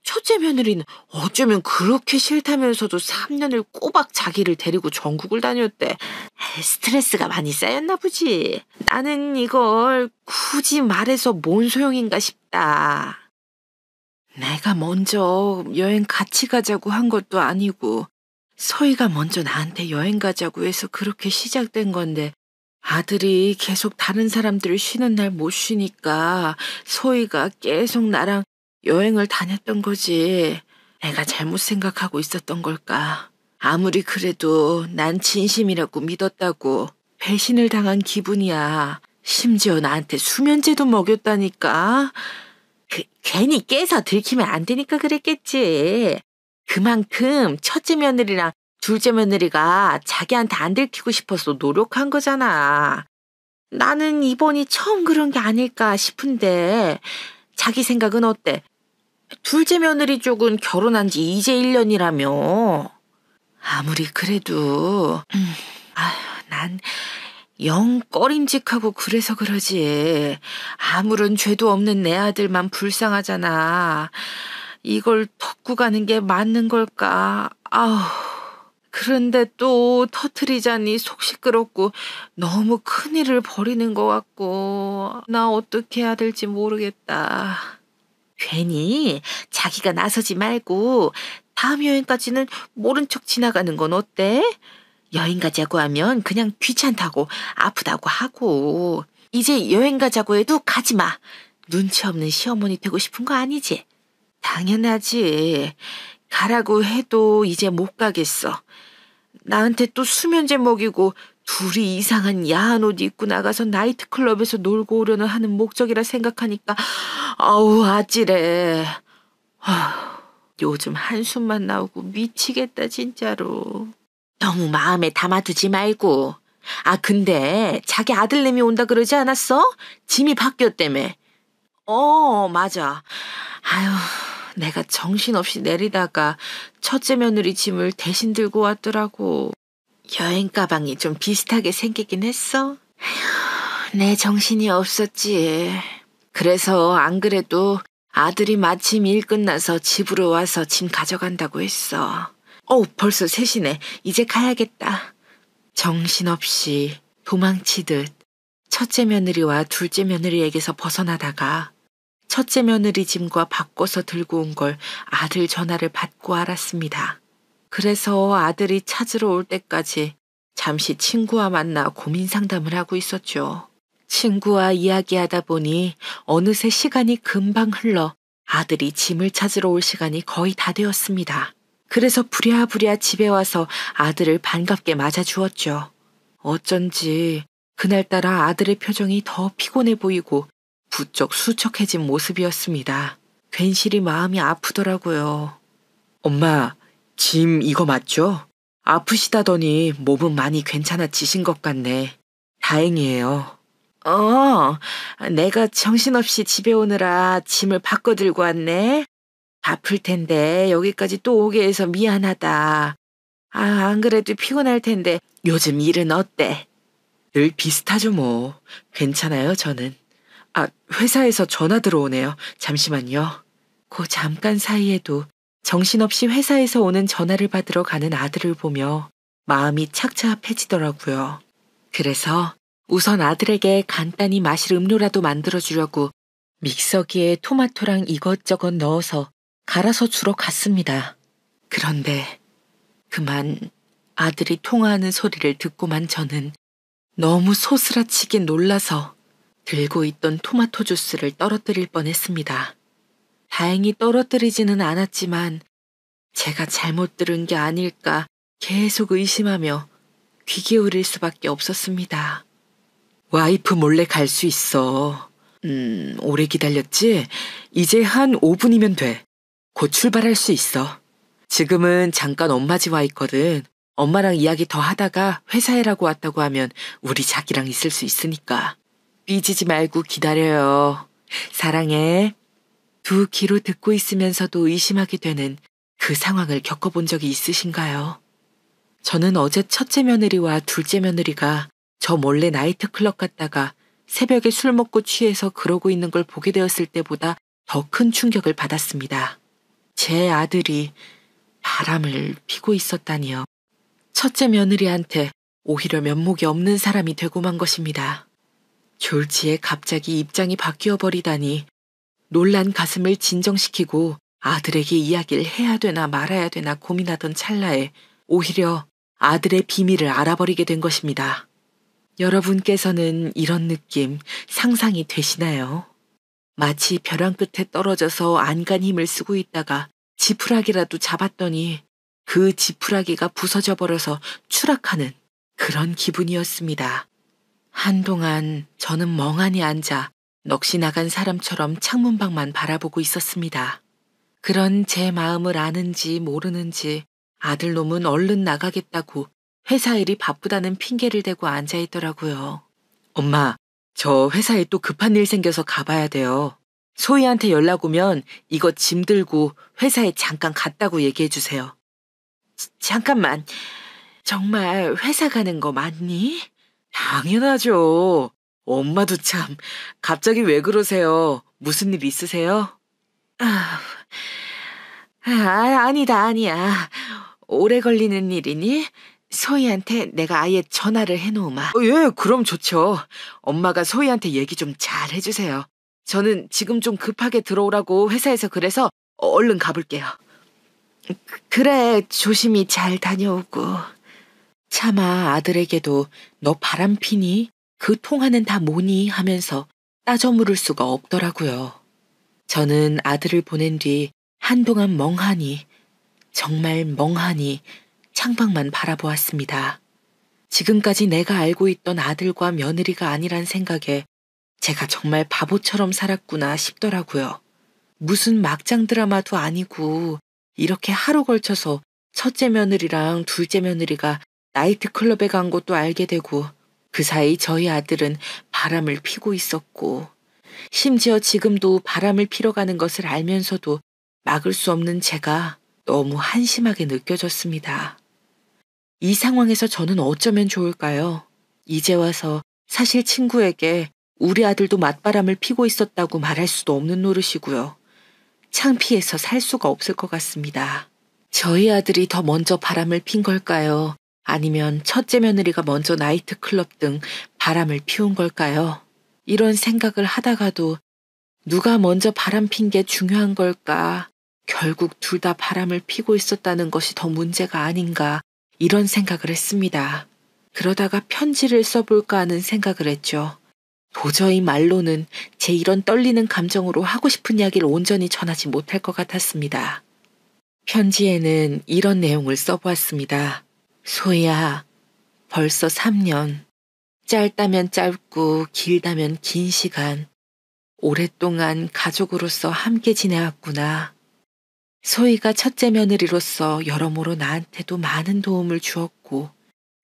첫째 며느리는 어쩌면 그렇게 싫다면서도 3년을 꼬박 자기를 데리고 전국을 다녔대. 스트레스가 많이 쌓였나 보지. 나는 이걸 굳이 말해서 뭔 소용인가 싶다. 내가 먼저 여행 같이 가자고 한 것도 아니고 서희가 먼저 나한테 여행 가자고 해서 그렇게 시작된 건데 아들이 계속 다른 사람들 쉬는 날 못 쉬니까 서희가 계속 나랑 여행을 다녔던 거지. 내가 잘못 생각하고 있었던 걸까. 아무리 그래도 난 진심이라고 믿었다고 배신을 당한 기분이야. 심지어 나한테 수면제도 먹였다니까. 괜히 깨서 들키면 안 되니까 그랬겠지. 그만큼 첫째 며느리랑 둘째 며느리가 자기한테 안 들키고 싶어서 노력한 거잖아. 나는 이번이 처음 그런 게 아닐까 싶은데 자기 생각은 어때? 둘째 며느리 쪽은 결혼한 지 이제 1년이라며. 아무리 그래도 난 영 꺼림직하고 그래서 그러지. 아무런 죄도 없는 내 아들만 불쌍하잖아. 이걸 덮고 가는 게 맞는 걸까? 아우. 그런데 또 터트리자니 속 시끄럽고 너무 큰일을 벌이는 것 같고 나 어떻게 해야 될지 모르겠다. 괜히 자기가 나서지 말고 다음 여행까지는 모른 척 지나가는 건 어때? 여행 가자고 하면 그냥 귀찮다고 아프다고 하고 이제 여행 가자고 해도 가지 마. 눈치 없는 시어머니 되고 싶은 거 아니지? 당연하지. 가라고 해도 이제 못 가겠어. 나한테 또 수면제 먹이고 둘이 이상한 야한 옷 입고 나가서 나이트클럽에서 놀고 오려는 하는 목적이라 생각하니까 아우 아찔해. 요즘 한숨만 나오고 미치겠다 진짜로. 너무 마음에 담아두지 말고. 근데 자기 아들내미 온다 그러지 않았어? 짐이 바뀌었다며. 맞아. 아유, 내가 정신없이 내리다가 첫째 며느리 짐을 대신 들고 왔더라고. 여행 가방이 좀 비슷하게 생기긴 했어. 내 정신이 없었지. 그래서 안 그래도 아들이 마침 일 끝나서 집으로 와서 짐 가져간다고 했어. 벌써 3시네. 이제 가야겠다. 정신없이 도망치듯 첫째 며느리와 둘째 며느리에게서 벗어나다가 첫째 며느리 짐과 바꿔서 들고 온 걸 아들 전화를 받고 알았습니다. 그래서 아들이 찾으러 올 때까지 잠시 친구와 만나 고민 상담을 하고 있었죠. 친구와 이야기하다 보니 어느새 시간이 금방 흘러 아들이 짐을 찾으러 올 시간이 거의 다 되었습니다. 그래서 부랴부랴 집에 와서 아들을 반갑게 맞아주었죠. 어쩐지 그날따라 아들의 표정이 더 피곤해 보이고 부쩍 수척해진 모습이었습니다. 괜시리 마음이 아프더라고요. 엄마, 짐 이거 맞죠? 아프시다더니 몸은 많이 괜찮아지신 것 같네. 다행이에요. 내가 정신없이 집에 오느라 짐을 바꿔 들고 왔네. 바쁠 텐데 여기까지 또 오게 해서 미안하다. 안 그래도 피곤할 텐데 요즘 일은 어때? 늘 비슷하죠 뭐. 괜찮아요 저는. 회사에서 전화 들어오네요. 잠시만요. 그 잠깐 사이에도 정신없이 회사에서 오는 전화를 받으러 가는 아들을 보며 마음이 착잡해지더라고요. 그래서 우선 아들에게 간단히 마실 음료라도 만들어주려고 믹서기에 토마토랑 이것저것 넣어서 갈아서 주러 갔습니다. 그런데 그만 아들이 통화하는 소리를 듣고만 저는 너무 소스라치게 놀라서 들고 있던 토마토 주스를 떨어뜨릴 뻔했습니다. 다행히 떨어뜨리지는 않았지만 제가 잘못 들은 게 아닐까 계속 의심하며 귀 기울일 수밖에 없었습니다. 와이프 몰래 갈 수 있어. 오래 기다렸지? 이제 한 5분이면 돼. 곧 출발할 수 있어. 지금은 잠깐 엄마 집 와 있거든. 엄마랑 이야기 더 하다가 회사에라고 왔다고 하면 우리 자기랑 있을 수 있으니까. 삐지지 말고 기다려요. 사랑해. 두 귀로 듣고 있으면서도 의심하게 되는 그 상황을 겪어본 적이 있으신가요? 저는 어제 첫째 며느리와 둘째 며느리가 저 몰래 나이트클럽 갔다가 새벽에 술 먹고 취해서 그러고 있는 걸 보게 되었을 때보다 더 큰 충격을 받았습니다. 제 아들이 바람을 피고 있었다니요. 첫째 며느리한테 오히려 면목이 없는 사람이 되고 만 것입니다. 졸지에 갑자기 입장이 바뀌어 버리다니 놀란 가슴을 진정시키고 아들에게 이야기를 해야 되나 말아야 되나 고민하던 찰나에 오히려 아들의 비밀을 알아버리게 된 것입니다. 여러분께서는 이런 느낌 상상이 되시나요? 마치 벼랑 끝에 떨어져서 안간 힘을 쓰고 있다가 지푸라기라도 잡았더니 그 지푸라기가 부서져 버려서 추락하는 그런 기분이었습니다. 한동안 저는 멍하니 앉아 넋이 나간 사람처럼 창문밖만 바라보고 있었습니다. 그런 제 마음을 아는지 모르는지 아들놈은 얼른 나가겠다고 회사 일이 바쁘다는 핑계를 대고 앉아있더라고요. 엄마, 저 회사에 또 급한 일 생겨서 가봐야 돼요. 소희한테 연락 오면 이거 짐 들고 회사에 잠깐 갔다고 얘기해 주세요. 잠깐만, 정말 회사 가는 거 맞니? 당연하죠. 엄마도 참, 갑자기 왜 그러세요? 무슨 일 있으세요? 아니야. 오래 걸리는 일이니? 소희한테 내가 아예 전화를 해놓으마. 예, 그럼 좋죠. 엄마가 소희한테 얘기 좀 잘 해주세요. 저는 지금 좀 급하게 들어오라고 회사에서 그래서 얼른 가볼게요. 그래, 조심히 잘 다녀오고. 차마 아들에게도 너 바람 피니? 그 통화는 다 뭐니? 하면서 따져 물을 수가 없더라고요. 저는 아들을 보낸 뒤 한동안 멍하니, 정말 멍하니 창밖만 바라보았습니다. 지금까지 내가 알고 있던 아들과 며느리가 아니란 생각에 제가 정말 바보처럼 살았구나 싶더라고요. 무슨 막장 드라마도 아니고 이렇게 하루 걸쳐서 첫째 며느리랑 둘째 며느리가 나이트클럽에 간 것도 알게 되고 그 사이 저희 아들은 바람을 피고 있었고 심지어 지금도 바람을 피러 가는 것을 알면서도 막을 수 없는 제가 너무 한심하게 느껴졌습니다. 이 상황에서 저는 어쩌면 좋을까요? 이제 와서 사실 친구에게 우리 아들도 맞바람을 피고 있었다고 말할 수도 없는 노릇이고요. 창피해서 살 수가 없을 것 같습니다. 저희 아들이 더 먼저 바람을 핀 걸까요? 아니면 첫째 며느리가 먼저 나이트클럽 등 바람을 피운 걸까요? 이런 생각을 하다가도 누가 먼저 바람 핀 게 중요한 걸까? 결국 둘 다 바람을 피고 있었다는 것이 더 문제가 아닌가 이런 생각을 했습니다. 그러다가 편지를 써볼까 하는 생각을 했죠. 도저히 말로는 제 이런 떨리는 감정으로 하고 싶은 이야기를 온전히 전하지 못할 것 같았습니다. 편지에는 이런 내용을 써보았습니다. 소희야, 벌써 3년. 짧다면 짧고 길다면 긴 시간. 오랫동안 가족으로서 함께 지내왔구나. 소희가 첫째 며느리로서 여러모로 나한테도 많은 도움을 주었고,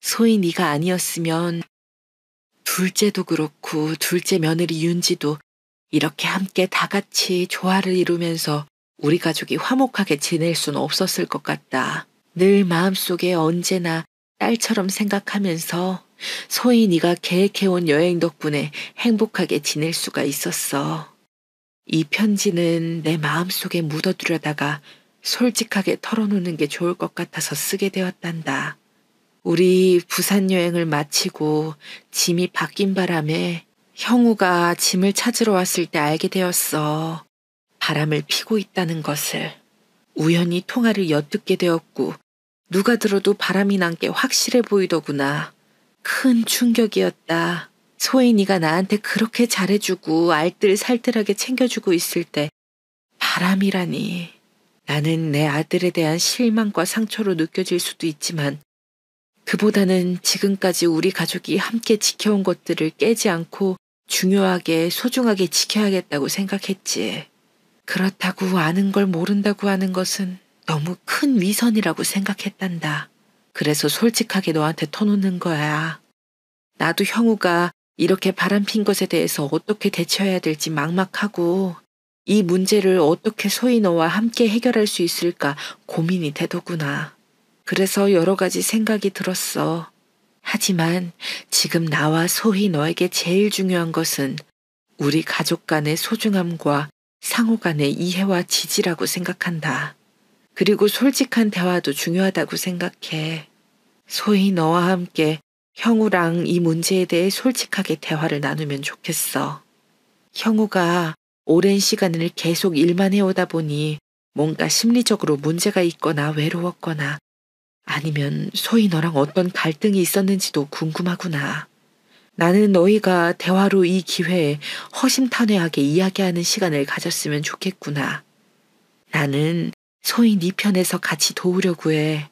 소희 네가 아니었으면 둘째도 그렇고 둘째 며느리 윤지도 이렇게 함께 다 같이 조화를 이루면서 우리 가족이 화목하게 지낼 수는 없었을 것 같다. 늘 마음속에 언제나 딸처럼 생각하면서 소희 네가 계획해온 여행 덕분에 행복하게 지낼 수가 있었어. 이 편지는 내 마음속에 묻어두려다가 솔직하게 털어놓는 게 좋을 것 같아서 쓰게 되었단다. 우리 부산 여행을 마치고 짐이 바뀐 바람에 형우가 짐을 찾으러 왔을 때 알게 되었어. 바람을 피고 있다는 것을. 우연히 통화를 엿듣게 되었고 누가 들어도 바람이 난 게 확실해 보이더구나. 큰 충격이었다. 소희 네가 나한테 그렇게 잘해주고 알뜰살뜰하게 챙겨주고 있을 때 바람이라니. 나는 내 아들에 대한 실망과 상처로 느껴질 수도 있지만 그보다는 지금까지 우리 가족이 함께 지켜온 것들을 깨지 않고 중요하게 소중하게 지켜야겠다고 생각했지. 그렇다고 아는 걸 모른다고 하는 것은 너무 큰 위선이라고 생각했단다. 그래서 솔직하게 너한테 터놓는 거야. 나도 형우가 이렇게 바람핀 것에 대해서 어떻게 대처해야 될지 막막하고 이 문제를 어떻게 소희 너와 함께 해결할 수 있을까 고민이 되더구나. 그래서 여러 가지 생각이 들었어. 하지만 지금 나와 소희 너에게 제일 중요한 것은 우리 가족 간의 소중함과 상호 간의 이해와 지지라고 생각한다. 그리고 솔직한 대화도 중요하다고 생각해. 소희 너와 함께 형우랑 이 문제에 대해 솔직하게 대화를 나누면 좋겠어. 형우가 오랜 시간을 계속 일만 해오다 보니 뭔가 심리적으로 문제가 있거나 외로웠거나 아니면 소희 너랑 어떤 갈등이 있었는지도 궁금하구나. 나는 너희가 대화로 이 기회에 허심탄회하게 이야기하는 시간을 가졌으면 좋겠구나. 나는 소희 네 편에서 같이 도우려고 해.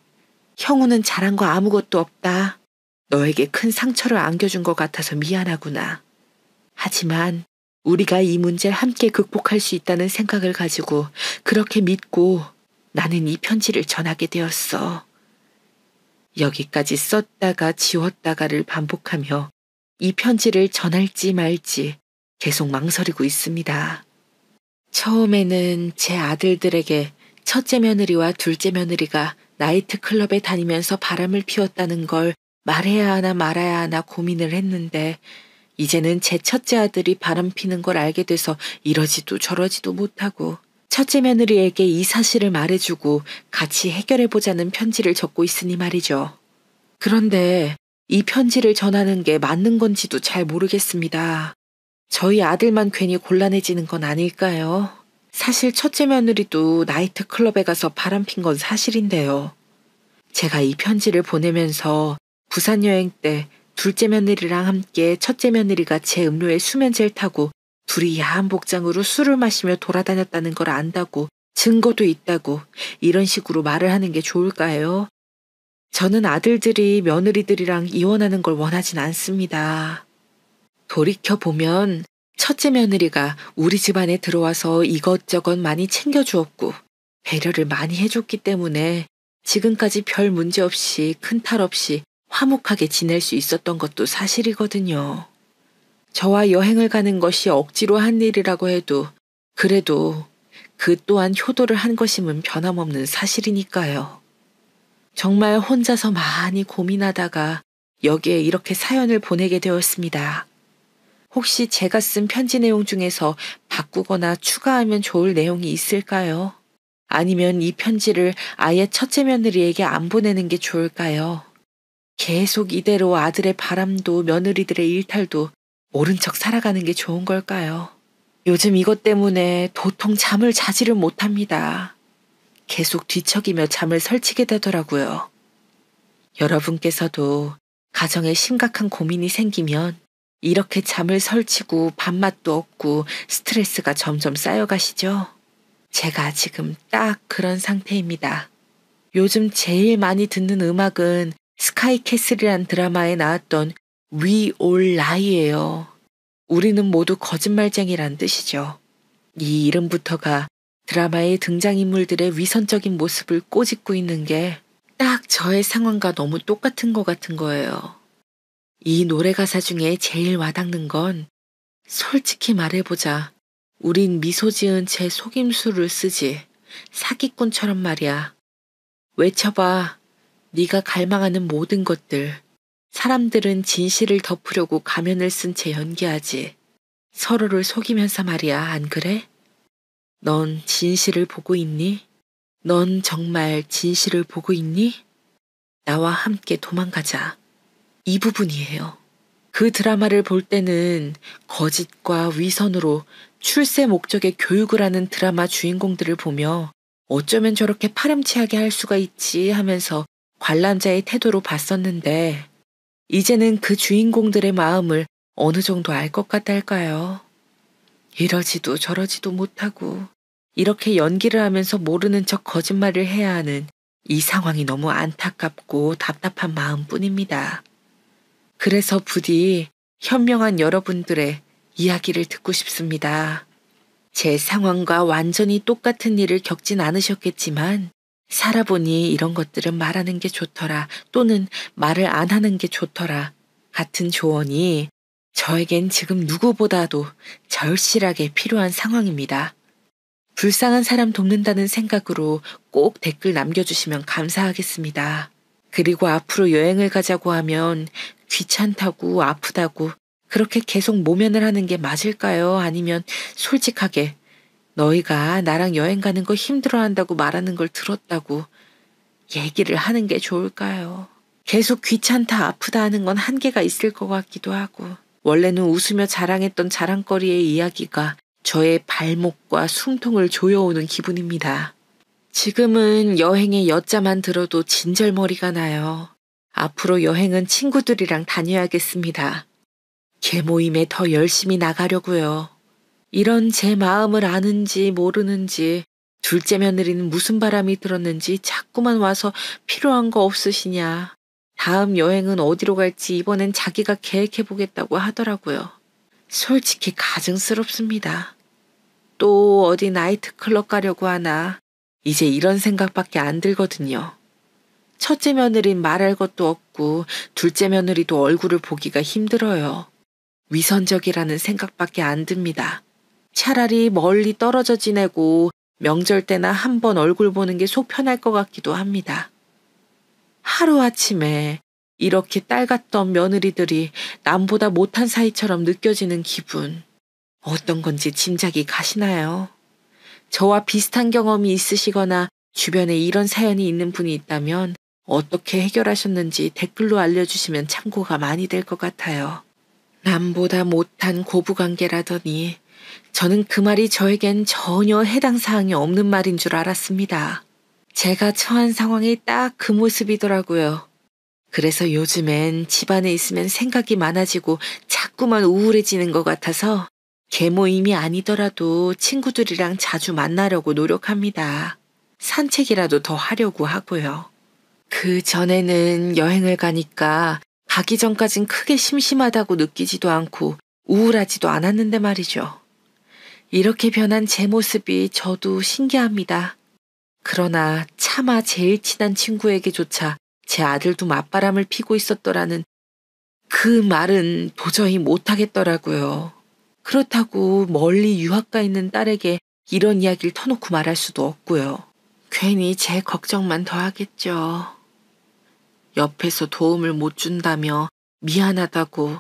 형우는 잘한 거 아무것도 없다. 너에게 큰 상처를 안겨준 것 같아서 미안하구나. 하지만 우리가 이 문제를 함께 극복할 수 있다는 생각을 가지고 그렇게 믿고 나는 이 편지를 전하게 되었어. 여기까지 썼다가 지웠다가를 반복하며 이 편지를 전할지 말지 계속 망설이고 있습니다. 처음에는 제 아들들에게 첫째 며느리와 둘째 며느리가 나이트클럽에 다니면서 바람을 피웠다는 걸 말해야 하나 말아야 하나 고민을 했는데 이제는 제 첫째 아들이 바람 피는 걸 알게 돼서 이러지도 저러지도 못하고 첫째 며느리에게 이 사실을 말해주고 같이 해결해보자는 편지를 적고 있으니 말이죠. 그런데 이 편지를 전하는 게 맞는 건지도 잘 모르겠습니다. 저희 아들만 괜히 곤란해지는 건 아닐까요? 사실 첫째 며느리도 나이트클럽에 가서 바람핀 건 사실인데요. 제가 이 편지를 보내면서 부산 여행 때 둘째 며느리랑 함께 첫째 며느리가 제 음료에 수면제를 타고 둘이 야한 복장으로 술을 마시며 돌아다녔다는 걸 안다고 증거도 있다고 이런 식으로 말을 하는 게 좋을까요? 저는 아들들이 며느리들이랑 이혼하는 걸 원하진 않습니다. 돌이켜보면 첫째 며느리가 우리 집안에 들어와서 이것저것 많이 챙겨주었고 배려를 많이 해줬기 때문에 지금까지 별 문제 없이 큰 탈 없이 화목하게 지낼 수 있었던 것도 사실이거든요. 저와 여행을 가는 것이 억지로 한 일이라고 해도 그래도 그 또한 효도를 한 것임은 변함없는 사실이니까요. 정말 혼자서 많이 고민하다가 여기에 이렇게 사연을 보내게 되었습니다. 혹시 제가 쓴 편지 내용 중에서 바꾸거나 추가하면 좋을 내용이 있을까요? 아니면 이 편지를 아예 첫째 며느리에게 안 보내는 게 좋을까요? 계속 이대로 아들의 바람도 며느리들의 일탈도 모른 척 살아가는 게 좋은 걸까요? 요즘 이것 때문에 도통 잠을 자지를 못합니다. 계속 뒤척이며 잠을 설치게 되더라고요. 여러분께서도 가정에 심각한 고민이 생기면 이렇게 잠을 설치고 밥맛도 없고 스트레스가 점점 쌓여가시죠? 제가 지금 딱 그런 상태입니다. 요즘 제일 많이 듣는 음악은 스카이캐슬이란 드라마에 나왔던 We All Lie예요. 우리는 모두 거짓말쟁이란 뜻이죠. 이 이름부터가 드라마의 등장인물들의 위선적인 모습을 꼬집고 있는 게 딱 저의 상황과 너무 똑같은 것 같은 거예요. 이 노래 가사 중에 제일 와닿는 건 솔직히 말해보자. 우린 미소 지은 채 속임수를 쓰지. 사기꾼처럼 말이야. 외쳐봐. 네가 갈망하는 모든 것들. 사람들은 진실을 덮으려고 가면을 쓴 채 연기하지. 서로를 속이면서 말이야. 안 그래? 넌 진실을 보고 있니? 넌 정말 진실을 보고 있니? 나와 함께 도망가자. 이 부분이에요. 그 드라마를 볼 때는 거짓과 위선으로 출세 목적의 교육을 하는 드라마 주인공들을 보며 어쩌면 저렇게 파렴치하게 할 수가 있지 하면서 관람자의 태도로 봤었는데 이제는 그 주인공들의 마음을 어느 정도 알 것 같달까요? 이러지도 저러지도 못하고 이렇게 연기를 하면서 모르는 척 거짓말을 해야 하는 이 상황이 너무 안타깝고 답답한 마음뿐입니다. 그래서 부디 현명한 여러분들의 이야기를 듣고 싶습니다. 제 상황과 완전히 똑같은 일을 겪진 않으셨겠지만 살아보니 이런 것들은 말하는 게 좋더라 또는 말을 안 하는 게 좋더라 같은 조언이 저에겐 지금 누구보다도 절실하게 필요한 상황입니다. 불쌍한 사람 돕는다는 생각으로 꼭 댓글 남겨주시면 감사하겠습니다. 그리고 앞으로 여행을 가자고 하면 귀찮다고 아프다고 그렇게 계속 모면을 하는 게 맞을까요? 아니면 솔직하게 너희가 나랑 여행 가는 거 힘들어한다고 말하는 걸 들었다고 얘기를 하는 게 좋을까요? 계속 귀찮다 아프다 하는 건 한계가 있을 것 같기도 하고 원래는 웃으며 자랑했던 자랑거리의 이야기가 저의 발목과 숨통을 조여오는 기분입니다. 지금은 여행의 여자만 들어도 진절머리가 나요. 앞으로 여행은 친구들이랑 다녀야겠습니다. 개모임에 더 열심히 나가려고요. 이런 제 마음을 아는지 모르는지 둘째 며느리는 무슨 바람이 들었는지 자꾸만 와서 필요한 거 없으시냐. 다음 여행은 어디로 갈지 이번엔 자기가 계획해보겠다고 하더라고요. 솔직히 가증스럽습니다. 또 어디 나이트클럽 가려고 하나. 이제 이런 생각밖에 안 들거든요. 첫째 며느리는 말할 것도 없고 둘째 며느리도 얼굴을 보기가 힘들어요. 위선적이라는 생각밖에 안 듭니다. 차라리 멀리 떨어져 지내고 명절 때나 한 번 얼굴 보는 게 속 편할 것 같기도 합니다. 하루아침에 이렇게 딸 같던 며느리들이 남보다 못한 사이처럼 느껴지는 기분. 어떤 건지 짐작이 가시나요? 저와 비슷한 경험이 있으시거나 주변에 이런 사연이 있는 분이 있다면 어떻게 해결하셨는지 댓글로 알려주시면 참고가 많이 될 것 같아요. 남보다 못한 고부관계라더니 저는 그 말이 저에겐 전혀 해당 사항이 없는 말인 줄 알았습니다. 제가 처한 상황이 딱 그 모습이더라고요. 그래서 요즘엔 집안에 있으면 생각이 많아지고 자꾸만 우울해지는 것 같아서 개모임이 아니더라도 친구들이랑 자주 만나려고 노력합니다. 산책이라도 더 하려고 하고요. 그 전에는 여행을 가니까 가기 전까진 크게 심심하다고 느끼지도 않고 우울하지도 않았는데 말이죠. 이렇게 변한 제 모습이 저도 신기합니다. 그러나 차마 제일 친한 친구에게조차 제 아들도 맞바람을 피고 있었더라는 그 말은 도저히 못하겠더라고요. 그렇다고 멀리 유학가 있는 딸에게 이런 이야기를 터놓고 말할 수도 없고요. 괜히 제 걱정만 더하겠죠. 옆에서 도움을 못 준다며 미안하다고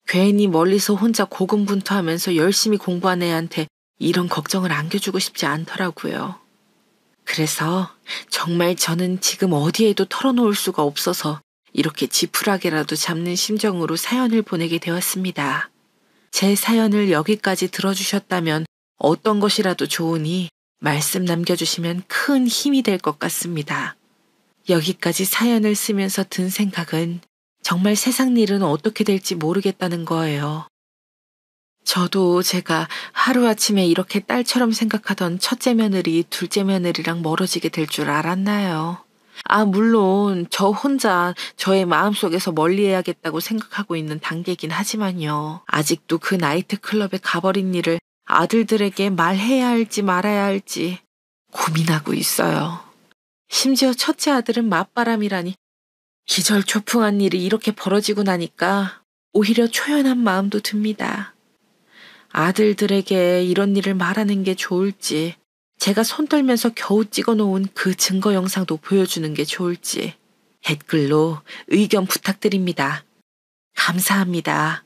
괜히 멀리서 혼자 고군분투하면서 열심히 공부한 애한테 이런 걱정을 안겨주고 싶지 않더라고요. 그래서 정말 저는 지금 어디에도 털어놓을 수가 없어서 이렇게 지푸라기라도 잡는 심정으로 사연을 보내게 되었습니다. 제 사연을 여기까지 들어주셨다면 어떤 것이라도 좋으니 말씀 남겨주시면 큰 힘이 될 것 같습니다. 여기까지 사연을 쓰면서 든 생각은 정말 세상 일은 어떻게 될지 모르겠다는 거예요. 저도 제가 하루아침에 이렇게 딸처럼 생각하던 첫째 며느리, 둘째 며느리랑 멀어지게 될 줄 알았나요? 물론 저 혼자 저의 마음속에서 멀리해야겠다고 생각하고 있는 단계이긴 하지만요. 아직도 그 나이트클럽에 가버린 일을 아들들에게 말해야 할지 말아야 할지 고민하고 있어요. 심지어 첫째 아들은 맞바람이라니 기절초풍한 일이 이렇게 벌어지고 나니까 오히려 초연한 마음도 듭니다. 아들들에게 이런 일을 말하는 게 좋을지, 제가 손 떨면서 겨우 찍어놓은 그 증거 영상도 보여주는 게 좋을지 댓글로 의견 부탁드립니다. 감사합니다.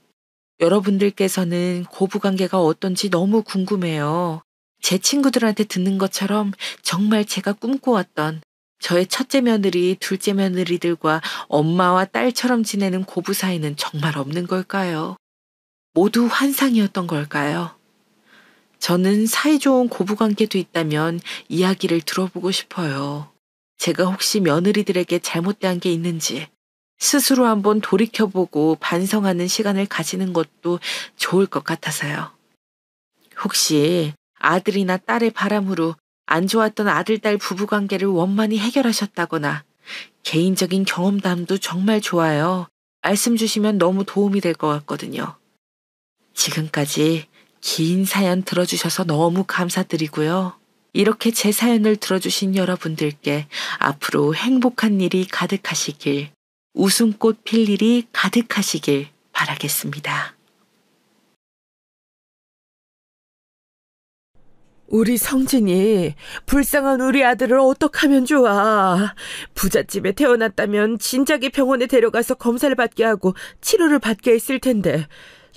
여러분들께서는 고부관계가 어떤지 너무 궁금해요. 제 친구들한테 듣는 것처럼 정말 제가 꿈꿔왔던 저의 첫째 며느리, 둘째 며느리들과 엄마와 딸처럼 지내는 고부 사이는 정말 없는 걸까요? 모두 환상이었던 걸까요? 저는 사이좋은 고부관계도 있다면 이야기를 들어보고 싶어요. 제가 혹시 며느리들에게 잘못된 게 있는지 스스로 한번 돌이켜보고 반성하는 시간을 가지는 것도 좋을 것 같아서요. 혹시 아들이나 딸의 바람으로 안 좋았던 아들-딸 부부관계를 원만히 해결하셨다거나 개인적인 경험담도 정말 좋아요. 말씀 주시면 너무 도움이 될 것 같거든요. 지금까지 긴 사연 들어주셔서 너무 감사드리고요. 이렇게 제 사연을 들어주신 여러분들께 앞으로 행복한 일이 가득하시길, 웃음꽃 필 일이 가득하시길 바라겠습니다. 우리 성진이 불쌍한 우리 아들을 어떡하면 좋아. 부잣집에 태어났다면 진작에 병원에 데려가서 검사를 받게 하고 치료를 받게 했을 텐데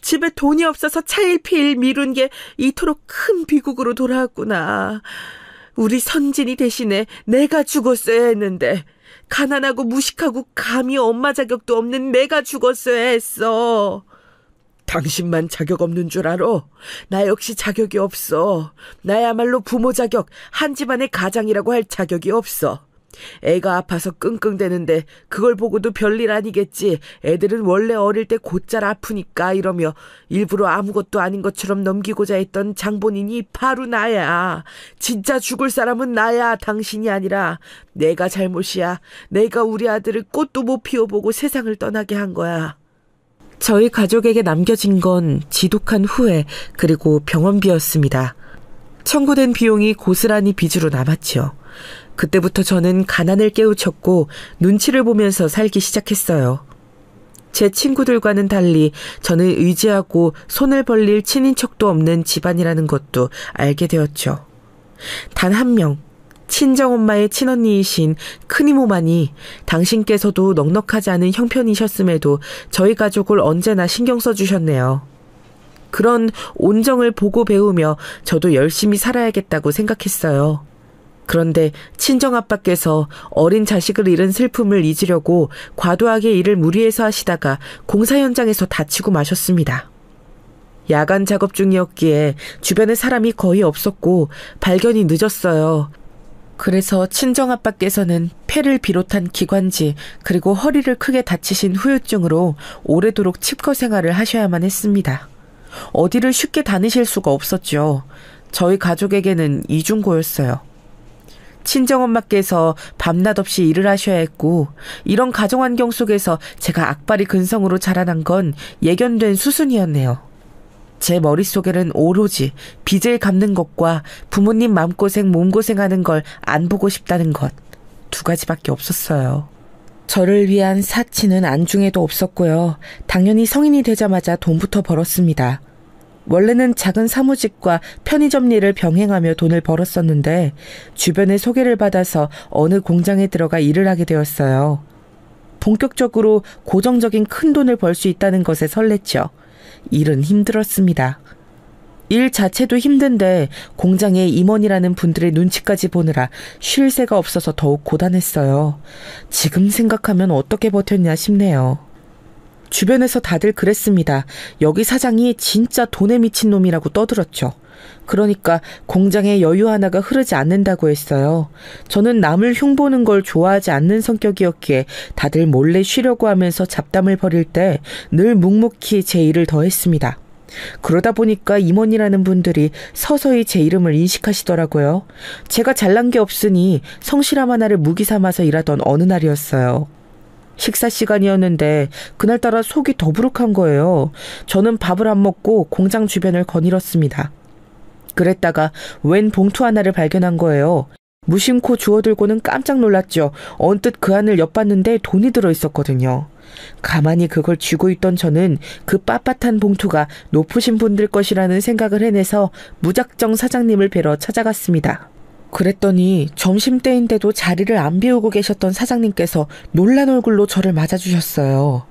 집에 돈이 없어서 차일피일 미룬 게 이토록 큰 비극으로 돌아왔구나. 우리 선진이 대신에 내가 죽었어야 했는데 가난하고 무식하고 감히 엄마 자격도 없는 내가 죽었어야 했어. 당신만 자격 없는 줄 알아? 나 역시 자격이 없어. 나야말로 부모 자격, 한 집안의 가장이라고 할 자격이 없어. 애가 아파서 끙끙대는데 그걸 보고도 별일 아니겠지. 애들은 원래 어릴 때 곧잘 아프니까 이러며 일부러 아무것도 아닌 것처럼 넘기고자 했던 장본인이 바로 나야. 진짜 죽을 사람은 나야, 당신이 아니라. 내가 잘못이야. 내가 우리 아들을 꽃도 못 피워보고 세상을 떠나게 한 거야. 저희 가족에게 남겨진 건 지독한 후회 그리고 병원비였습니다. 청구된 비용이 고스란히 빚으로 남았지요. 그때부터 저는 가난을 깨우쳤고 눈치를 보면서 살기 시작했어요. 제 친구들과는 달리 저는 의지하고 손을 벌릴 친인척도 없는 집안이라는 것도 알게 되었죠. 단 한 명, 친정엄마의 친언니이신 큰이모만이 당신께서도 넉넉하지 않은 형편이셨음에도 저희 가족을 언제나 신경 써주셨네요. 그런 온정을 보고 배우며 저도 열심히 살아야겠다고 생각했어요. 그런데 친정아빠께서 어린 자식을 잃은 슬픔을 잊으려고 과도하게 일을 무리해서 하시다가 공사 현장에서 다치고 마셨습니다. 야간 작업 중이었기에 주변에 사람이 거의 없었고 발견이 늦었어요. 그래서 친정아빠께서는 폐를 비롯한 기관지 그리고 허리를 크게 다치신 후유증으로 오래도록 칩거 생활을 하셔야만 했습니다. 어디를 쉽게 다니실 수가 없었죠. 저희 가족에게는 이중고였어요. 친정엄마께서 밤낮 없이 일을 하셔야 했고 이런 가정환경 속에서 제가 악바리 근성으로 자라난 건 예견된 수순이었네요. 제 머릿속에는 오로지 빚을 갚는 것과 부모님 마음고생 몸고생하는 걸 안 보고 싶다는 것 두 가지밖에 없었어요. 저를 위한 사치는 안중에도 없었고요. 당연히 성인이 되자마자 돈부터 벌었습니다. 원래는 작은 사무직과 편의점 일을 병행하며 돈을 벌었었는데 주변의 소개를 받아서 어느 공장에 들어가 일을 하게 되었어요. 본격적으로 고정적인 큰 돈을 벌 수 있다는 것에 설렜죠. 일은 힘들었습니다. 일 자체도 힘든데 공장의 임원이라는 분들의 눈치까지 보느라 쉴 새가 없어서 더욱 고단했어요. 지금 생각하면 어떻게 버텼냐 싶네요. 주변에서 다들 그랬습니다. 여기 사장이 진짜 돈에 미친 놈이라고 떠들었죠. 그러니까 공장에 여유 하나가 흐르지 않는다고 했어요. 저는 남을 흉보는 걸 좋아하지 않는 성격이었기에 다들 몰래 쉬려고 하면서 잡담을 벌일 때 늘 묵묵히 제 일을 더했습니다. 그러다 보니까 임원이라는 분들이 서서히 제 이름을 인식하시더라고요. 제가 잘난 게 없으니 성실함 하나를 무기 삼아서 일하던 어느 날이었어요. 식사 시간이었는데 그날따라 속이 더부룩한 거예요. 저는 밥을 안 먹고 공장 주변을 거닐었습니다. 그랬다가 웬 봉투 하나를 발견한 거예요. 무심코 주워들고는 깜짝 놀랐죠. 언뜻 그 안을 엿봤는데 돈이 들어있었거든요. 가만히 그걸 쥐고 있던 저는 그 빳빳한 봉투가 높으신 분들 것이라는 생각을 해내서 무작정 사장님을 뵈러 찾아갔습니다. 그랬더니 점심때인데도 자리를 안 비우고 계셨던 사장님께서 놀란 얼굴로 저를 맞아주셨어요.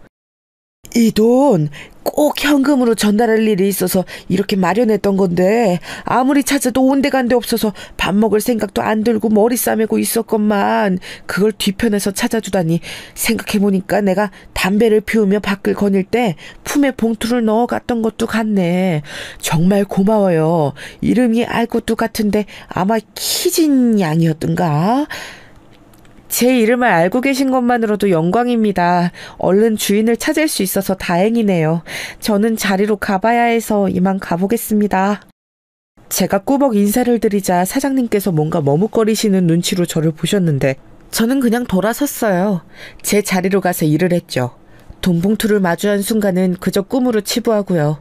이 돈 꼭 현금으로 전달할 일이 있어서 이렇게 마련했던 건데 아무리 찾아도 온데간데 없어서 밥 먹을 생각도 안 들고 머리 싸매고 있었건만 그걸 뒤편에서 찾아주다니 생각해보니까 내가 담배를 피우며 밖을 거닐 때 품에 봉투를 넣어갔던 것도 같네. 정말 고마워요. 이름이 알 것도 같은데 아마 키진 양이었던가? 제 이름을 알고 계신 것만으로도 영광입니다. 얼른 주인을 찾을 수 있어서 다행이네요. 저는 자리로 가봐야 해서 이만 가보겠습니다. 제가 꾸벅 인사를 드리자 사장님께서 뭔가 머뭇거리시는 눈치로 저를 보셨는데 저는 그냥 돌아섰어요. 제 자리로 가서 일을 했죠. 돈봉투를 마주한 순간은 그저 꿈으로 치부하고요.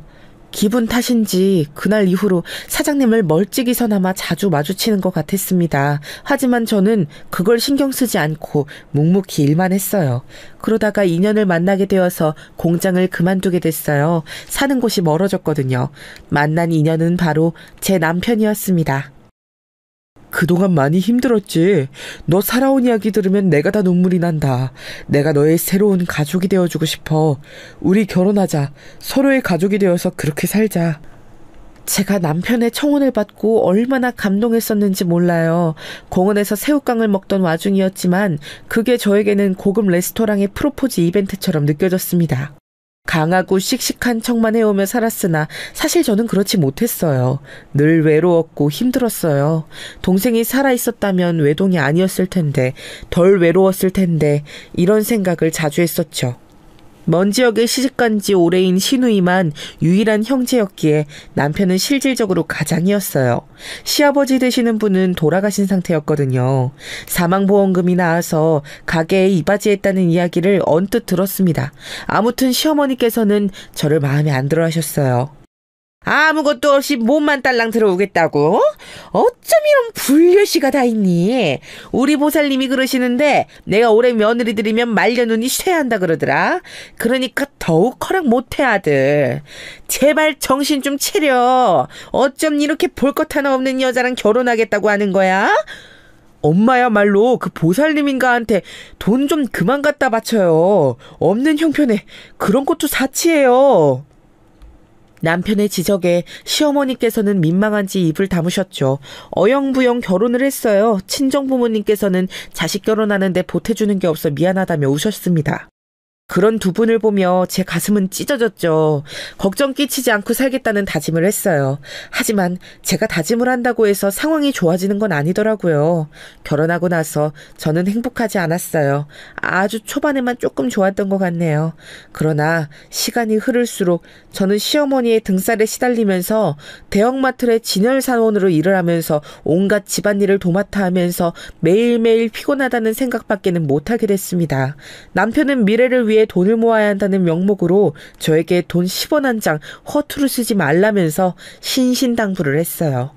기분 탓인지 그날 이후로 사장님을 멀찍이서나마 자주 마주치는 것 같았습니다. 하지만 저는 그걸 신경 쓰지 않고 묵묵히 일만 했어요. 그러다가 인연을 만나게 되어서 공장을 그만두게 됐어요. 사는 곳이 멀어졌거든요. 만난 인연은 바로 제 남편이었습니다. 그동안 많이 힘들었지. 너 살아온 이야기 들으면 내가 다 눈물이 난다. 내가 너의 새로운 가족이 되어주고 싶어. 우리 결혼하자. 서로의 가족이 되어서 그렇게 살자. 제가 남편의 청혼을 받고 얼마나 감동했었는지 몰라요. 공원에서 새우깡을 먹던 와중이었지만 그게 저에게는 고급 레스토랑의 프로포즈 이벤트처럼 느껴졌습니다. 강하고 씩씩한 척만 해오며 살았으나 사실 저는 그렇지 못했어요. 늘 외로웠고 힘들었어요. 동생이 살아있었다면 외동이 아니었을 텐데, 덜 외로웠을 텐데 이런 생각을 자주 했었죠. 먼 지역에 시집간 지 오래인 시누이만 유일한 형제였기에 남편은 실질적으로 가장이었어요. 시아버지 되시는 분은 돌아가신 상태였거든요. 사망보험금이 나와서 가게에 이바지했다는 이야기를 언뜻 들었습니다. 아무튼 시어머니께서는 저를 마음에 안 들어 하셨어요. 아무것도 없이 몸만 딸랑 들어오겠다고? 어쩜 이런 불려시가 다 있니? 우리 보살님이 그러시는데 내가 올해 며느리들이면 말려눈이 쇠한다 그러더라. 그러니까 더욱 허락 못해 아들. 제발 정신 좀 차려. 어쩜 이렇게 볼 것 하나 없는 여자랑 결혼하겠다고 하는 거야? 엄마야말로 그 보살님인가한테 돈 좀 그만 갖다 바쳐요. 없는 형편에 그런 것도 사치예요. 남편의 지적에 시어머니께서는 민망한지 입을 다무셨죠. 어영부영 결혼을 했어요. 친정부모님께서는 자식 결혼하는데 보태주는 게 없어 미안하다며 우셨습니다. 그런 두 분을 보며 제 가슴은 찢어졌죠. 걱정 끼치지 않고 살겠다는 다짐을 했어요. 하지만 제가 다짐을 한다고 해서 상황이 좋아지는 건 아니더라고요. 결혼하고 나서 저는 행복하지 않았어요. 아주 초반에만 조금 좋았던 것 같네요. 그러나 시간이 흐를수록 저는 시어머니의 등살에 시달리면서 대형마트의 진열사원으로 일을 하면서 온갖 집안일을 도맡아 하면서 매일매일 피곤하다는 생각밖에는 못하게 됐습니다. 남편은 미래를 위해 돈을 모아야 한다는 명목으로 저에게 돈 10원 한 장 허투루 쓰지 말라면서 신신당부를 했어요.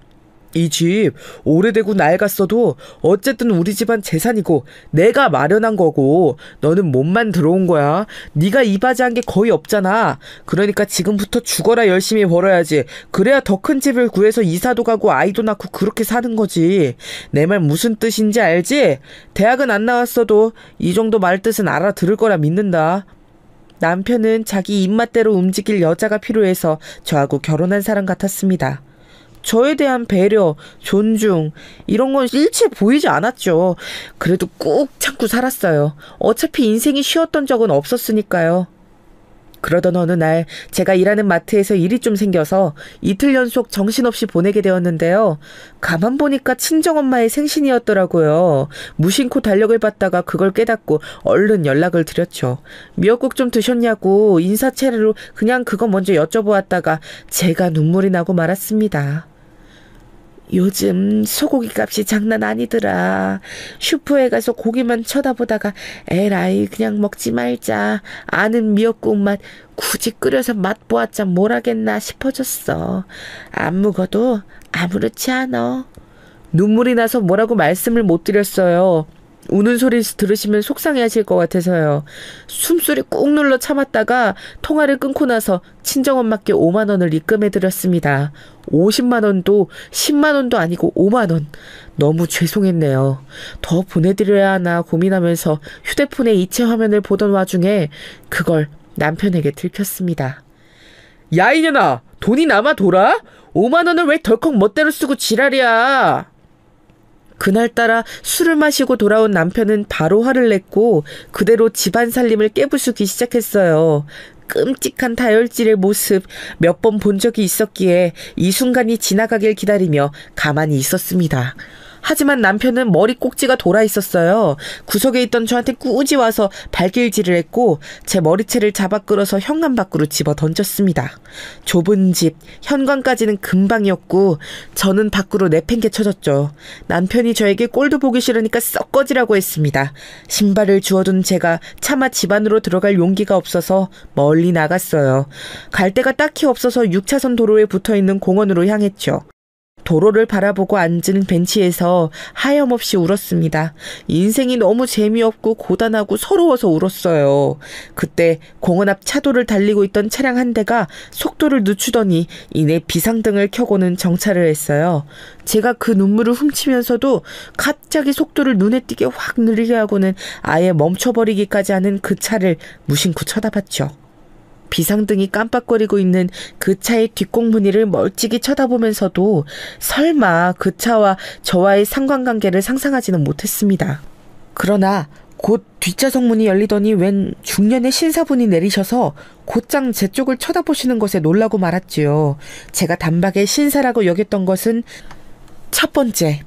이 집 오래되고 낡았어도 어쨌든 우리 집안 재산이고 내가 마련한 거고 너는 몸만 들어온 거야. 네가 이바지한 게 거의 없잖아. 그러니까 지금부터 죽어라 열심히 벌어야지. 그래야 더 큰 집을 구해서 이사도 가고 아이도 낳고 그렇게 사는 거지. 내 말 무슨 뜻인지 알지? 대학은 안 나왔어도 이 정도 말 뜻은 알아들을 거라 믿는다. 남편은 자기 입맛대로 움직일 여자가 필요해서 저하고 결혼한 사람 같았습니다. 저에 대한 배려, 존중 이런 건 일체 보이지 않았죠. 그래도 꾹 참고 살았어요. 어차피 인생이 쉬웠던 적은 없었으니까요. 그러던 어느 날 제가 일하는 마트에서 일이 좀 생겨서 이틀 연속 정신없이 보내게 되었는데요. 가만 보니까 친정엄마의 생신이었더라고요. 무심코 달력을 봤다가 그걸 깨닫고 얼른 연락을 드렸죠. 미역국 좀 드셨냐고 인사차례로 그냥 그거 먼저 여쭤보았다가 제가 눈물이 나고 말았습니다. 요즘 소고기 값이 장난 아니더라. 슈퍼에 가서 고기만 쳐다보다가 에라이 그냥 먹지 말자. 아는 미역국 맛 굳이 끓여서 맛보았자 뭘 하겠나 싶어졌어. 안 묵어도 아무렇지 않아. 눈물이 나서 뭐라고 말씀을 못 드렸어요. 우는 소리 들으시면 속상해하실 것 같아서요. 숨소리 꾹 눌러 참았다가 통화를 끊고 나서 친정엄마께 5만 원을 입금해드렸습니다. 50만 원도 10만 원도 아니고 5만 원. 너무 죄송했네요. 더 보내드려야 하나 고민하면서 휴대폰에 이체 화면을 보던 와중에 그걸 남편에게 들켰습니다. 야 이년아, 돈이 남아 돌아? 5만 원을 왜 덜컥 멋대로 쓰고 지랄이야. 그날따라 술을 마시고 돌아온 남편은 바로 화를 냈고 그대로 집안 살림을 깨부수기 시작했어요. 끔찍한 다혈질의 모습 몇 번 본 적이 있었기에 이 순간이 지나가길 기다리며 가만히 있었습니다. 하지만 남편은 머리 꼭지가 돌아 있었어요. 구석에 있던 저한테 꾸지 와서 발길질을 했고 제 머리채를 잡아 끌어서 현관 밖으로 집어 던졌습니다. 좁은 집, 현관까지는 금방이었고 저는 밖으로 내팽개 쳐졌죠. 남편이 저에게 꼴도 보기 싫으니까 썩 꺼지라고 했습니다. 신발을 주워둔 제가 차마 집 안으로 들어갈 용기가 없어서 멀리 나갔어요. 갈 데가 딱히 없어서 6차선 도로에 붙어있는 공원으로 향했죠. 도로를 바라보고 앉은 벤치에서 하염없이 울었습니다. 인생이 너무 재미없고 고단하고 서러워서 울었어요. 그때 공원 앞 차도를 달리고 있던 차량 한 대가 속도를 늦추더니 이내 비상등을 켜고는 정차를 했어요. 제가 그 눈물을 훔치면서도 갑자기 속도를 눈에 띄게 확 느리게 하고는 아예 멈춰버리기까지 하는 그 차를 무심코 쳐다봤죠. 비상등이 깜빡거리고 있는 그 차의 뒷공무니를 멀찍이 쳐다보면서도 설마 그 차와 저와의 상관관계를 상상하지는 못했습니다. 그러나 곧 뒷좌석 문이 열리더니 웬 중년의 신사분이 내리셔서 곧장 제 쪽을 쳐다보시는 것에 놀라고 말았지요. 제가 단박에 신사라고 여겼던 것은 첫 번째,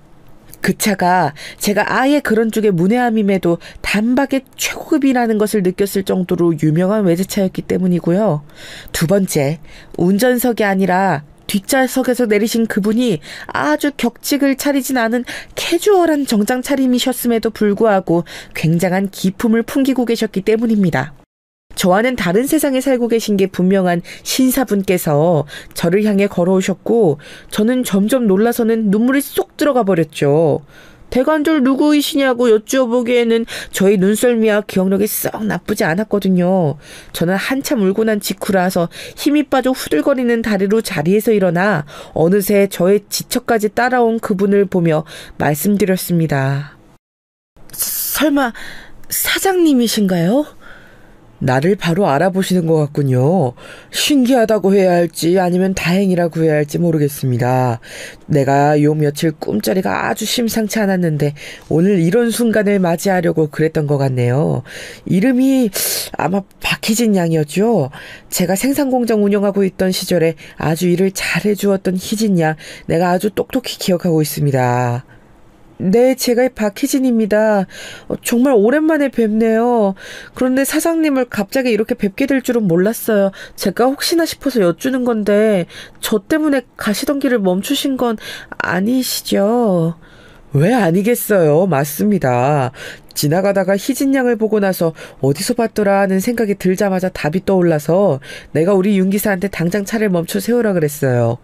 그 차가 제가 아예 그런 쪽에 문외함임에도 단박에 최고급이라는 것을 느꼈을 정도로 유명한 외제차였기 때문이고요. 두 번째, 운전석이 아니라 뒷좌석에서 내리신 그분이 아주 격식을 차리진 않은 캐주얼한 정장 차림이셨음에도 불구하고 굉장한 기품을 풍기고 계셨기 때문입니다. 저와는 다른 세상에 살고 계신 게 분명한 신사분께서 저를 향해 걸어오셨고 저는 점점 놀라서는 눈물이 쏙 들어가 버렸죠. 대관절 누구이시냐고 여쭈어보기에는 저희 눈썰미와 기억력이 썩 나쁘지 않았거든요. 저는 한참 울고 난 직후라서 힘이 빠져 후들거리는 다리로 자리에서 일어나 어느새 저의 지처까지 따라온 그분을 보며 말씀드렸습니다. 설마 사장님이신가요? 나를 바로 알아보시는 것 같군요. 신기하다고 해야 할지 아니면 다행이라고 해야 할지 모르겠습니다. 내가 요 며칠 꿈자리가 아주 심상치 않았는데 오늘 이런 순간을 맞이하려고 그랬던 것 같네요. 이름이 아마 박희진 양이었죠. 제가 생산공장 운영하고 있던 시절에 아주 일을 잘해주었던 희진 양, 내가 아주 똑똑히 기억하고 있습니다. 네, 제가 박희진입니다. 정말 오랜만에 뵙네요. 그런데 사장님을 갑자기 이렇게 뵙게 될 줄은 몰랐어요. 제가 혹시나 싶어서 여쭈는 건데 저 때문에 가시던 길을 멈추신 건 아니시죠? 왜 아니겠어요. 맞습니다. 지나가다가 희진 양을 보고 나서 어디서 봤더라 하는 생각이 들자마자 답이 떠올라서 내가 우리 윤 기사한테 당장 차를 멈춰 세우라 그랬어요.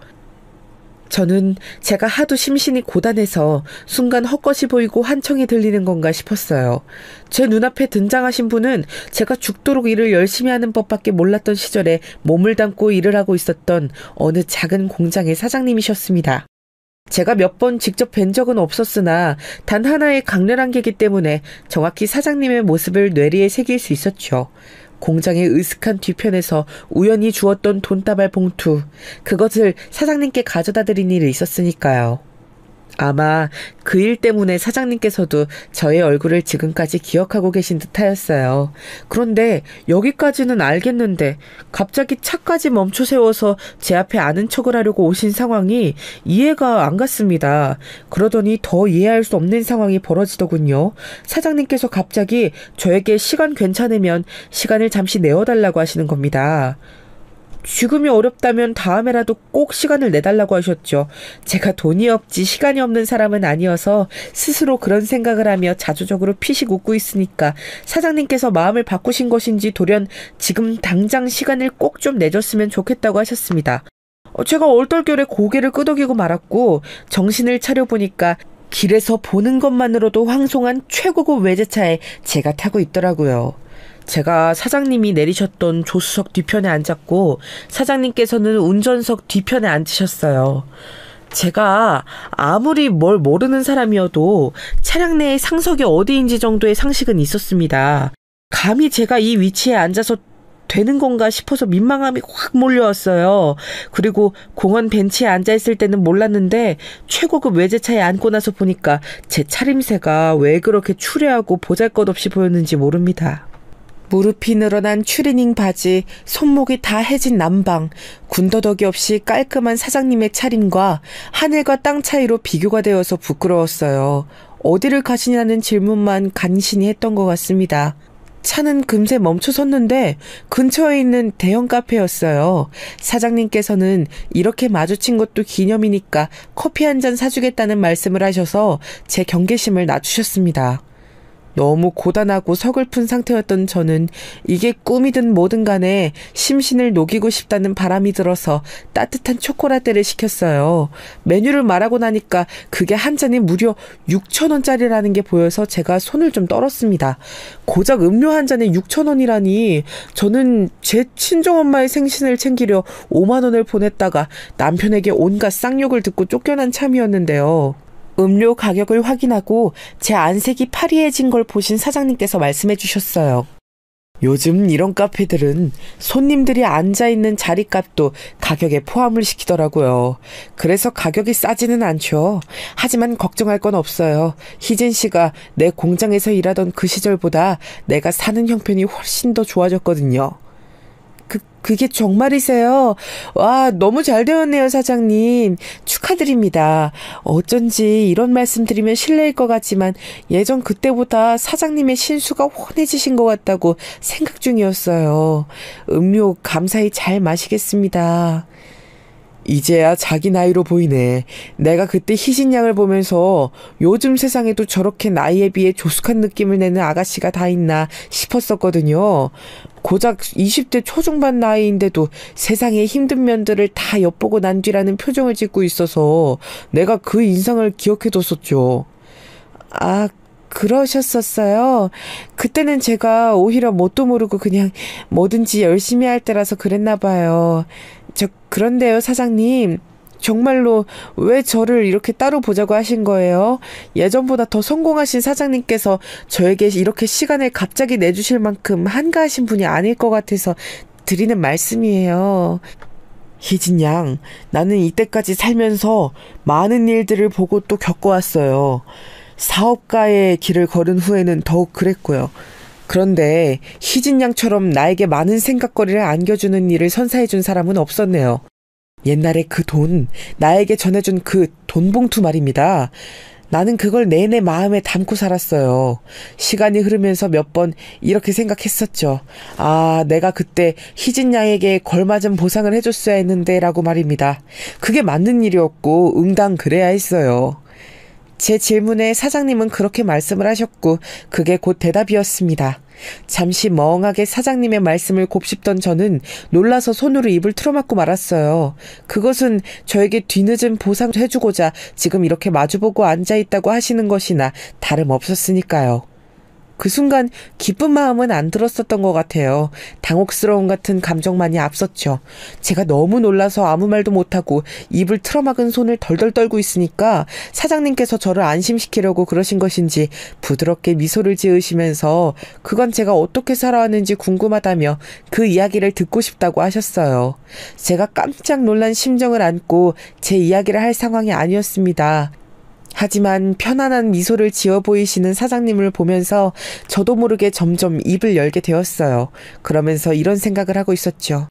저는 제가 하도 심신이 고단해서 순간 헛것이 보이고 환청이 들리는 건가 싶었어요. 제 눈앞에 등장하신 분은 제가 죽도록 일을 열심히 하는 법밖에 몰랐던 시절에 몸을 담고 일을 하고 있었던 어느 작은 공장의 사장님이셨습니다. 제가 몇 번 직접 뵌 적은 없었으나 단 하나의 강렬한 계기 때문에 정확히 사장님의 모습을 뇌리에 새길 수 있었죠. 공장의 으슥한 뒤편에서 우연히 주웠던 돈다발 봉투, 그것을 사장님께 가져다 드린 일이 있었으니까요. 아마 그 일 때문에 사장님께서도 저의 얼굴을 지금까지 기억하고 계신 듯하였어요. 그런데 여기까지는 알겠는데 갑자기 차까지 멈춰 세워서 제 앞에 아는 척을 하려고 오신 상황이 이해가 안 갔습니다. 그러더니 더 이해할 수 없는 상황이 벌어지더군요. 사장님께서 갑자기 저에게 시간 괜찮으면 시간을 잠시 내어달라고 하시는 겁니다. 지금이 어렵다면 다음에라도 꼭 시간을 내달라고 하셨죠. 제가 돈이 없지 시간이 없는 사람은 아니어서 스스로 그런 생각을 하며 자조적으로 피식 웃고 있으니까 사장님께서 마음을 바꾸신 것인지 돌연 지금 당장 시간을 꼭 좀 내줬으면 좋겠다고 하셨습니다. 제가 얼떨결에 고개를 끄덕이고 말았고 정신을 차려보니까 길에서 보는 것만으로도 황송한 최고급 외제차에 제가 타고 있더라고요. 제가 사장님이 내리셨던 조수석 뒤편에 앉았고 사장님께서는 운전석 뒤편에 앉으셨어요. 제가 아무리 뭘 모르는 사람이어도 차량 내의 상석이 어디인지 정도의 상식은 있었습니다. 감히 제가 이 위치에 앉아서 되는 건가 싶어서 민망함이 확 몰려왔어요. 그리고 공원 벤치에 앉아있을 때는 몰랐는데 최고급 외제차에 앉고 나서 보니까 제 차림새가 왜 그렇게 추레하고 보잘것없이 보였는지 모릅니다. 무릎이 늘어난 추리닝 바지, 손목이 다 해진 남방, 군더더기 없이 깔끔한 사장님의 차림과 하늘과 땅 차이로 비교가 되어서 부끄러웠어요. 어디를 가시냐는 질문만 간신히 했던 것 같습니다. 차는 금세 멈춰섰는데 근처에 있는 대형 카페였어요. 사장님께서는 이렇게 마주친 것도 기념이니까 커피 한 잔 사주겠다는 말씀을 하셔서 제 경계심을 낮추셨습니다. 너무 고단하고 서글픈 상태였던 저는 이게 꿈이든 뭐든 간에 심신을 녹이고 싶다는 바람이 들어서 따뜻한 초코라떼를 시켰어요. 메뉴를 말하고 나니까 그게 한 잔이 무려 6,000원짜리라는 게 보여서 제가 손을 좀 떨었습니다. 고작 음료 한 잔에 6,000원이라니 저는 제 친정엄마의 생신을 챙기려 5만 원을 보냈다가 남편에게 온갖 쌍욕을 듣고 쫓겨난 참이었는데요. 음료 가격을 확인하고 제 안색이 파리해진 걸 보신 사장님께서 말씀해 주셨어요. 요즘 이런 카페들은 손님들이 앉아있는 자리값도 가격에 포함을 시키더라고요. 그래서 가격이 싸지는 않죠. 하지만 걱정할 건 없어요. 희진 씨가 내 공장에서 일하던 그 시절보다 내가 사는 형편이 훨씬 더 좋아졌거든요. 그게 정말이세요? 와, 너무 잘 되었네요, 사장님. 축하드립니다. 어쩐지 이런 말씀 드리면 실례일 것 같지만 예전 그때보다 사장님의 신수가 훤해지신 것 같다고 생각 중이었어요. 음료 감사히 잘 마시겠습니다. 이제야 자기 나이로 보이네. 내가 그때 희진 양을 보면서 요즘 세상에도 저렇게 나이에 비해 조숙한 느낌을 내는 아가씨가 다 있나 싶었었거든요. 고작 20대 초중반 나이인데도 세상의 힘든 면들을 다 엿보고 난 뒤라는 표정을 짓고 있어서 내가 그 인상을 기억해뒀었죠. 아, 그러셨었어요. 그때는 제가 오히려 뭣도 모르고 그냥 뭐든지 열심히 할 때라서 그랬나 봐요. 그런데요, 사장님. 정말로 왜 저를 이렇게 따로 보자고 하신 거예요? 예전보다 더 성공하신 사장님께서 저에게 이렇게 시간을 갑자기 내주실 만큼 한가하신 분이 아닐 것 같아서 드리는 말씀이에요. 희진 양, 나는 이때까지 살면서 많은 일들을 보고 또 겪어왔어요. 사업가의 길을 걸은 후에는 더욱 그랬고요. 그런데 희진 양처럼 나에게 많은 생각거리를 안겨주는 일을 선사해준 사람은 없었네요. 옛날에 그 돈, 나에게 전해준 그 돈봉투 말입니다. 나는 그걸 내내 마음에 담고 살았어요. 시간이 흐르면서 몇 번 이렇게 생각했었죠. 아, 내가 그때 희진 양에게 걸맞은 보상을 해줬어야 했는데 라고 말입니다. 그게 맞는 일이었고 응당 그래야 했어요. 제 질문에 사장님은 그렇게 말씀을 하셨고 그게 곧 대답이었습니다. 잠시 멍하게 사장님의 말씀을 곱씹던 저는 놀라서 손으로 입을 틀어막고 말았어요. 그것은 저에게 뒤늦은 보상도 해주고자 지금 이렇게 마주보고 앉아있다고 하시는 것이나 다름없었으니까요. 그 순간 기쁜 마음은 안 들었었던 것 같아요. 당혹스러움 같은 감정만이 앞섰죠. 제가 너무 놀라서 아무 말도 못하고 입을 틀어막은 손을 덜덜 떨고 있으니까 사장님께서 저를 안심시키려고 그러신 것인지 부드럽게 미소를 지으시면서 그건 제가 어떻게 살아왔는지 궁금하다며 그 이야기를 듣고 싶다고 하셨어요. 제가 깜짝 놀란 심정을 안고 제 이야기를 할 상황이 아니었습니다. 하지만 편안한 미소를 지어 보이시는 사장님을 보면서 저도 모르게 점점 입을 열게 되었어요. 그러면서 이런 생각을 하고 있었죠.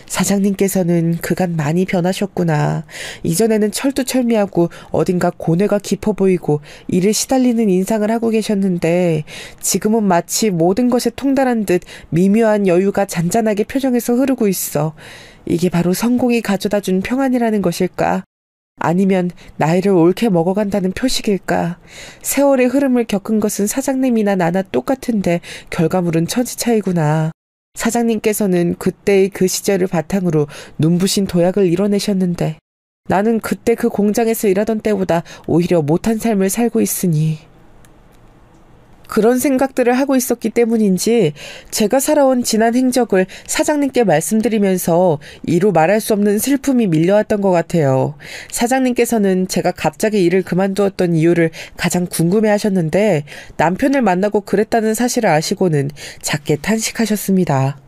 사장님께서는 그간 많이 변하셨구나. 이전에는 철두철미하고 어딘가 고뇌가 깊어 보이고 일에 시달리는 인상을 하고 계셨는데 지금은 마치 모든 것에 통달한 듯 미묘한 여유가 잔잔하게 표정에서 흐르고 있어. 이게 바로 성공이 가져다준 평안이라는 것일까? 아니면 나이를 옳게 먹어간다는 표식일까? 세월의 흐름을 겪은 것은 사장님이나 나나 똑같은데 결과물은 천지 차이구나. 사장님께서는 그때의 그 시절을 바탕으로 눈부신 도약을 이뤄내셨는데 나는 그때 그 공장에서 일하던 때보다 오히려 못한 삶을 살고 있으니. 그런 생각들을 하고 있었기 때문인지 제가 살아온 지난 행적을 사장님께 말씀드리면서 이루 말할 수 없는 슬픔이 밀려왔던 것 같아요. 사장님께서는 제가 갑자기 일을 그만두었던 이유를 가장 궁금해하셨는데 남편을 만나고 그랬다는 사실을 아시고는 작게 탄식하셨습니다.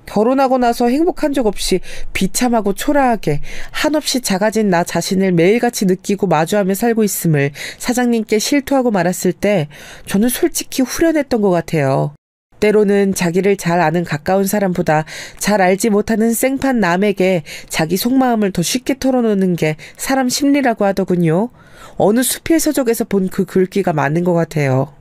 결혼하고 나서 행복한 적 없이 비참하고 초라하게 한없이 작아진 나 자신을 매일같이 느끼고 마주하며 살고 있음을 사장님께 실토하고 말았을 때 저는 솔직히 후련했던 것 같아요. 때로는 자기를 잘 아는 가까운 사람보다 잘 알지 못하는 생판 남에게 자기 속마음을 더 쉽게 털어놓는 게 사람 심리라고 하더군요. 어느 수필 서적에서 본 그 글귀가 맞는 것 같아요.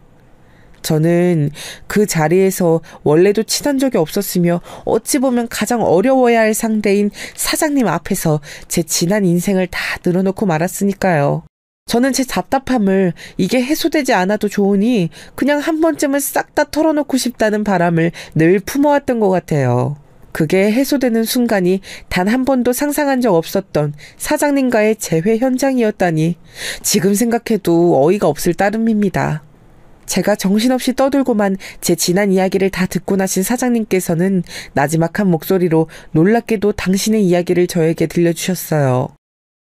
저는 그 자리에서 원래도 친한 적이 없었으며 어찌 보면 가장 어려워야 할 상대인 사장님 앞에서 제 지난 인생을 다 늘어놓고 말았으니까요. 저는 제 답답함을 이게 해소되지 않아도 좋으니 그냥 한 번쯤은 싹 다 털어놓고 싶다는 바람을 늘 품어왔던 것 같아요. 그게 해소되는 순간이 단 한 번도 상상한 적 없었던 사장님과의 재회 현장이었다니 지금 생각해도 어이가 없을 따름입니다. 제가 정신없이 떠들고만 제 지난 이야기를 다 듣고 나신 사장님께서는 나지막한 목소리로 놀랍게도 당신의 이야기를 저에게 들려주셨어요.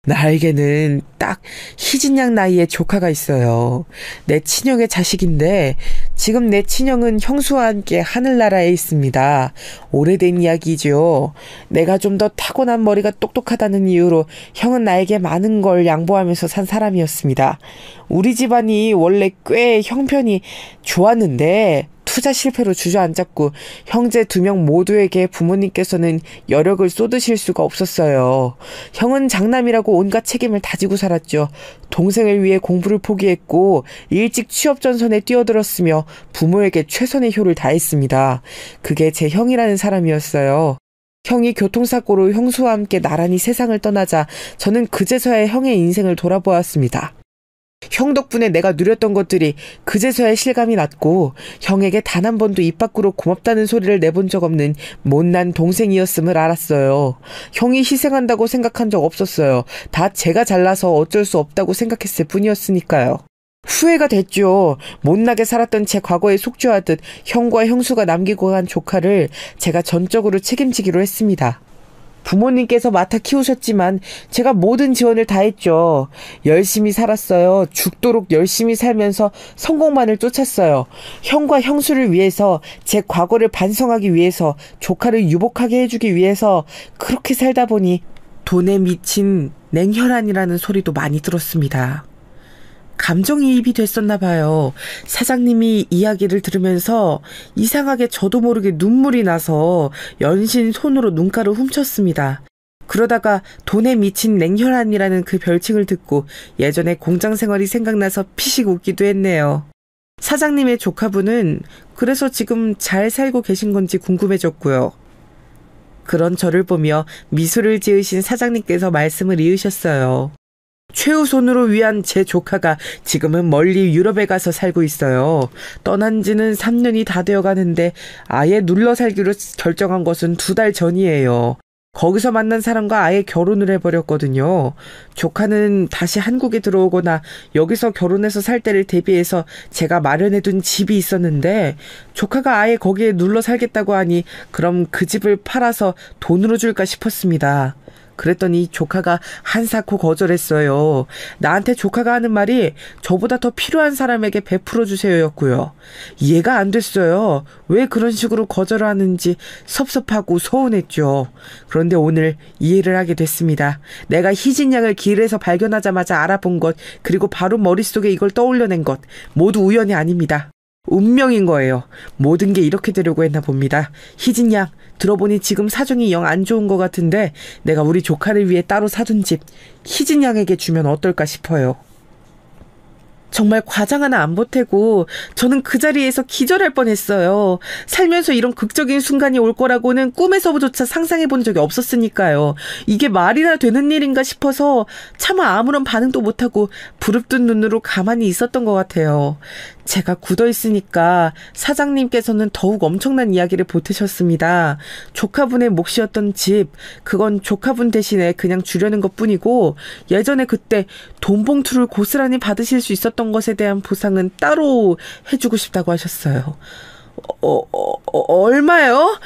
나에게는 딱 희진 양 나이의 조카가 있어요. 내 친형의 자식인데 지금 내 친형은 형수와 함께 하늘나라에 있습니다. 오래된 이야기죠. 내가 좀 더 타고난 머리가 똑똑하다는 이유로 형은 나에게 많은 걸 양보하면서 산 사람이었습니다. 우리 집안이 원래 꽤 형편이 좋았는데 투자 실패로 주저앉았고 형제 2명 모두에게 부모님께서는 여력을 쏟으실 수가 없었어요. 형은 장남이라고 온갖 책임을 다지고 살았죠. 동생을 위해 공부를 포기했고 일찍 취업 전선에 뛰어들었으며 부모에게 최선의 효를 다했습니다. 그게 제 형이라는 사람이었어요. 형이 교통사고로 형수와 함께 나란히 세상을 떠나자 저는 그제서야 형의 인생을 돌아보았습니다. 형 덕분에 내가 누렸던 것들이 그제서야 실감이 났고 형에게 단 한 번도 입 밖으로 고맙다는 소리를 내본 적 없는 못난 동생이었음을 알았어요. 형이 희생한다고 생각한 적 없었어요. 다 제가 잘나서 어쩔 수 없다고 생각했을 뿐이었으니까요. 후회가 됐죠. 못나게 살았던 제 과거에 속죄하듯 형과 형수가 남기고 간 조카를 제가 전적으로 책임지기로 했습니다. 부모님께서 맡아 키우셨지만 제가 모든 지원을 다했죠. 열심히 살았어요. 죽도록 열심히 살면서 성공만을 쫓았어요. 형과 형수를 위해서, 제 과거를 반성하기 위해서, 조카를 유복하게 해주기 위해서 그렇게 살다 보니 돈에 미친 냉혈한이라는 소리도 많이 들었습니다. 감정이입이 됐었나 봐요. 사장님이 이야기를 들으면서 이상하게 저도 모르게 눈물이 나서 연신 손으로 눈가를 훔쳤습니다. 그러다가 돈에 미친 냉혈한이라는 그 별칭을 듣고 예전에 공장 생활이 생각나서 피식 웃기도 했네요. 사장님의 조카분은 그래서 지금 잘 살고 계신 건지 궁금해졌고요. 그런 저를 보며 미소를 지으신 사장님께서 말씀을 이으셨어요. 최우선으로 위한 제 조카가 지금은 멀리 유럽에 가서 살고 있어요. 떠난 지는 3년이 다 되어 가는데 아예 눌러 살기로 결정한 것은 2달 전이에요. 거기서 만난 사람과 아예 결혼을 해버렸거든요. 조카는 다시 한국에 들어오거나 여기서 결혼해서 살 때를 대비해서 제가 마련해둔 집이 있었는데 조카가 아예 거기에 눌러 살겠다고 하니 그럼 그 집을 팔아서 돈으로 줄까 싶었습니다. 그랬더니 조카가 한사코 거절했어요. 나한테 조카가 하는 말이 저보다 더 필요한 사람에게 베풀어 주세요였고요. 이해가 안 됐어요. 왜 그런 식으로 거절을 하는지 섭섭하고 서운했죠. 그런데 오늘 이해를 하게 됐습니다. 내가 희진 양을 길에서 발견하자마자 알아본 것, 그리고 바로 머릿속에 이걸 떠올려낸 것, 모두 우연이 아닙니다. 운명인 거예요. 모든 게 이렇게 되려고 했나 봅니다. 희진 양, 들어보니 지금 사정이 영 안 좋은 것 같은데 내가 우리 조카를 위해 따로 사둔 집 희진 양에게 주면 어떨까 싶어요. 정말 과장 하나 안 보태고 저는 그 자리에서 기절할 뻔했어요. 살면서 이런 극적인 순간이 올 거라고는 꿈에서조차 상상해 본 적이 없었으니까요. 이게 말이나 되는 일인가 싶어서 차마 아무런 반응도 못하고 부릅뜬 눈으로 가만히 있었던 것 같아요. 제가 굳어있으니까 사장님께서는 더욱 엄청난 이야기를 보태셨습니다. 조카분의 몫이었던 집, 그건 조카분 대신에 그냥 주려는 것뿐이고 예전에 그때 돈 봉투를 고스란히 받으실 수 있었던 것에 대한 보상은 따로 해주고 싶다고 하셨어요. 얼마요?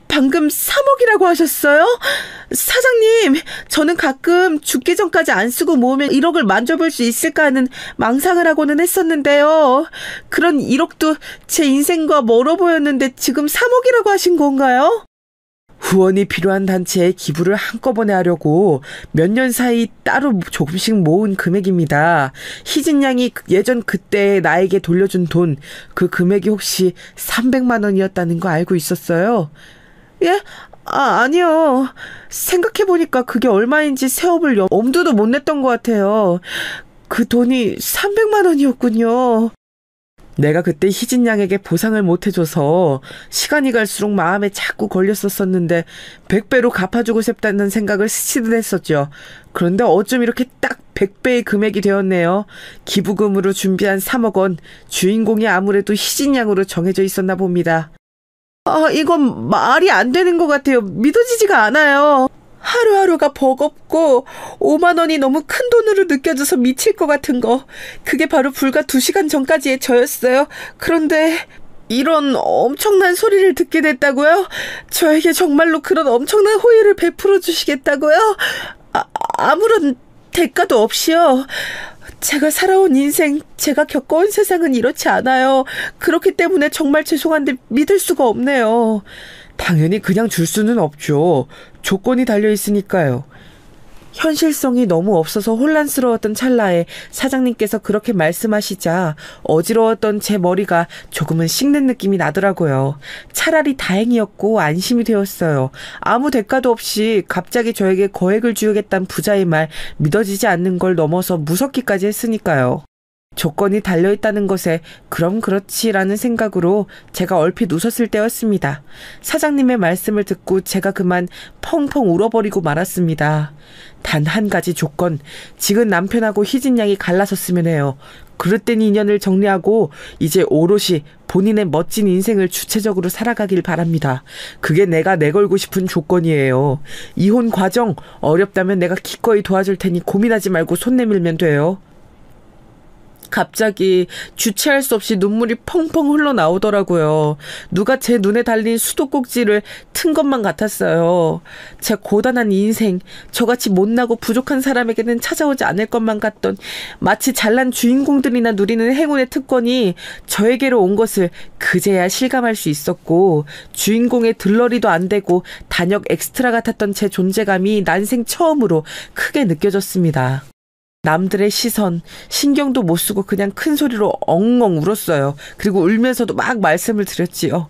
방금 3억이라고 하셨어요? 사장님, 저는 가끔 죽기 전까지 안 쓰고 모으면 1억을 만져볼 수 있을까 하는 망상을 하고는 했었는데요. 그런 1억도 제 인생과 멀어 보였는데 지금 3억이라고 하신 건가요? 후원이 필요한 단체에 기부를 한꺼번에 하려고 몇 년 사이 따로 조금씩 모은 금액입니다. 희진 양이 예전 그때 나에게 돌려준 돈, 그 금액이 혹시 300만 원이었다는 거 알고 있었어요? 예? 아니요. 생각해보니까 그게 얼마인지 세업을 엄두도 못 냈던 것 같아요. 그 돈이 300만 원이었군요. 내가 그때 희진 양에게 보상을 못 해줘서 시간이 갈수록 마음에 자꾸 걸렸었는데 100배로 갚아주고 싶다는 생각을 스치듯 했었죠. 그런데 어쩜 이렇게 딱 100배의 금액이 되었네요. 기부금으로 준비한 3억 원, 주인공이 아무래도 희진 양으로 정해져 있었나 봅니다. 이건 말이 안 되는 것 같아요. 믿어지지가 않아요. 하루하루가 버겁고 5만 원이 너무 큰 돈으로 느껴져서 미칠 것 같은 거. 그게 바로 불과 2시간 전까지의 저였어요. 그런데 이런 엄청난 소리를 듣게 됐다고요? 저에게 정말로 그런 엄청난 호의를 베풀어 주시겠다고요? 아무런 대가도 없이요. 제가 살아온 인생, 제가 겪어온 세상은 이렇지 않아요. 그렇기 때문에 정말 죄송한데 믿을 수가 없네요. 당연히 그냥 줄 수는 없죠. 조건이 달려있으니까요. 현실성이 너무 없어서 혼란스러웠던 찰나에 사장님께서 그렇게 말씀하시자 어지러웠던 제 머리가 조금은 식는 느낌이 나더라고요. 차라리 다행이었고 안심이 되었어요. 아무 대가도 없이 갑자기 저에게 거액을 주겠다는 부자의 말 믿어지지 않는 걸 넘어서 무섭기까지 했으니까요. 조건이 달려있다는 것에 그럼 그렇지라는 생각으로 제가 얼핏 웃었을 때였습니다. 사장님의 말씀을 듣고 제가 그만 펑펑 울어버리고 말았습니다. 단 한 가지 조건, 지금 남편하고 희진 양이 갈라섰으면 해요. 그릇된 인연을 정리하고 이제 오롯이 본인의 멋진 인생을 주체적으로 살아가길 바랍니다. 그게 내가 내걸고 싶은 조건이에요. 이혼 과정 어렵다면 내가 기꺼이 도와줄 테니 고민하지 말고 손 내밀면 돼요. 갑자기 주체할 수 없이 눈물이 펑펑 흘러나오더라고요. 누가 제 눈에 달린 수도꼭지를 튼 것만 같았어요. 제 고단한 인생, 저같이 못나고 부족한 사람에게는 찾아오지 않을 것만 같던 마치 잘난 주인공들이나 누리는 행운의 특권이 저에게로 온 것을 그제야 실감할 수 있었고, 주인공의 들러리도 안 되고 단역 엑스트라 같았던 제 존재감이 난생 처음으로 크게 느껴졌습니다. 남들의 시선, 신경도 못 쓰고 그냥 큰 소리로 엉엉 울었어요. 그리고 울면서도 막 말씀을 드렸지요.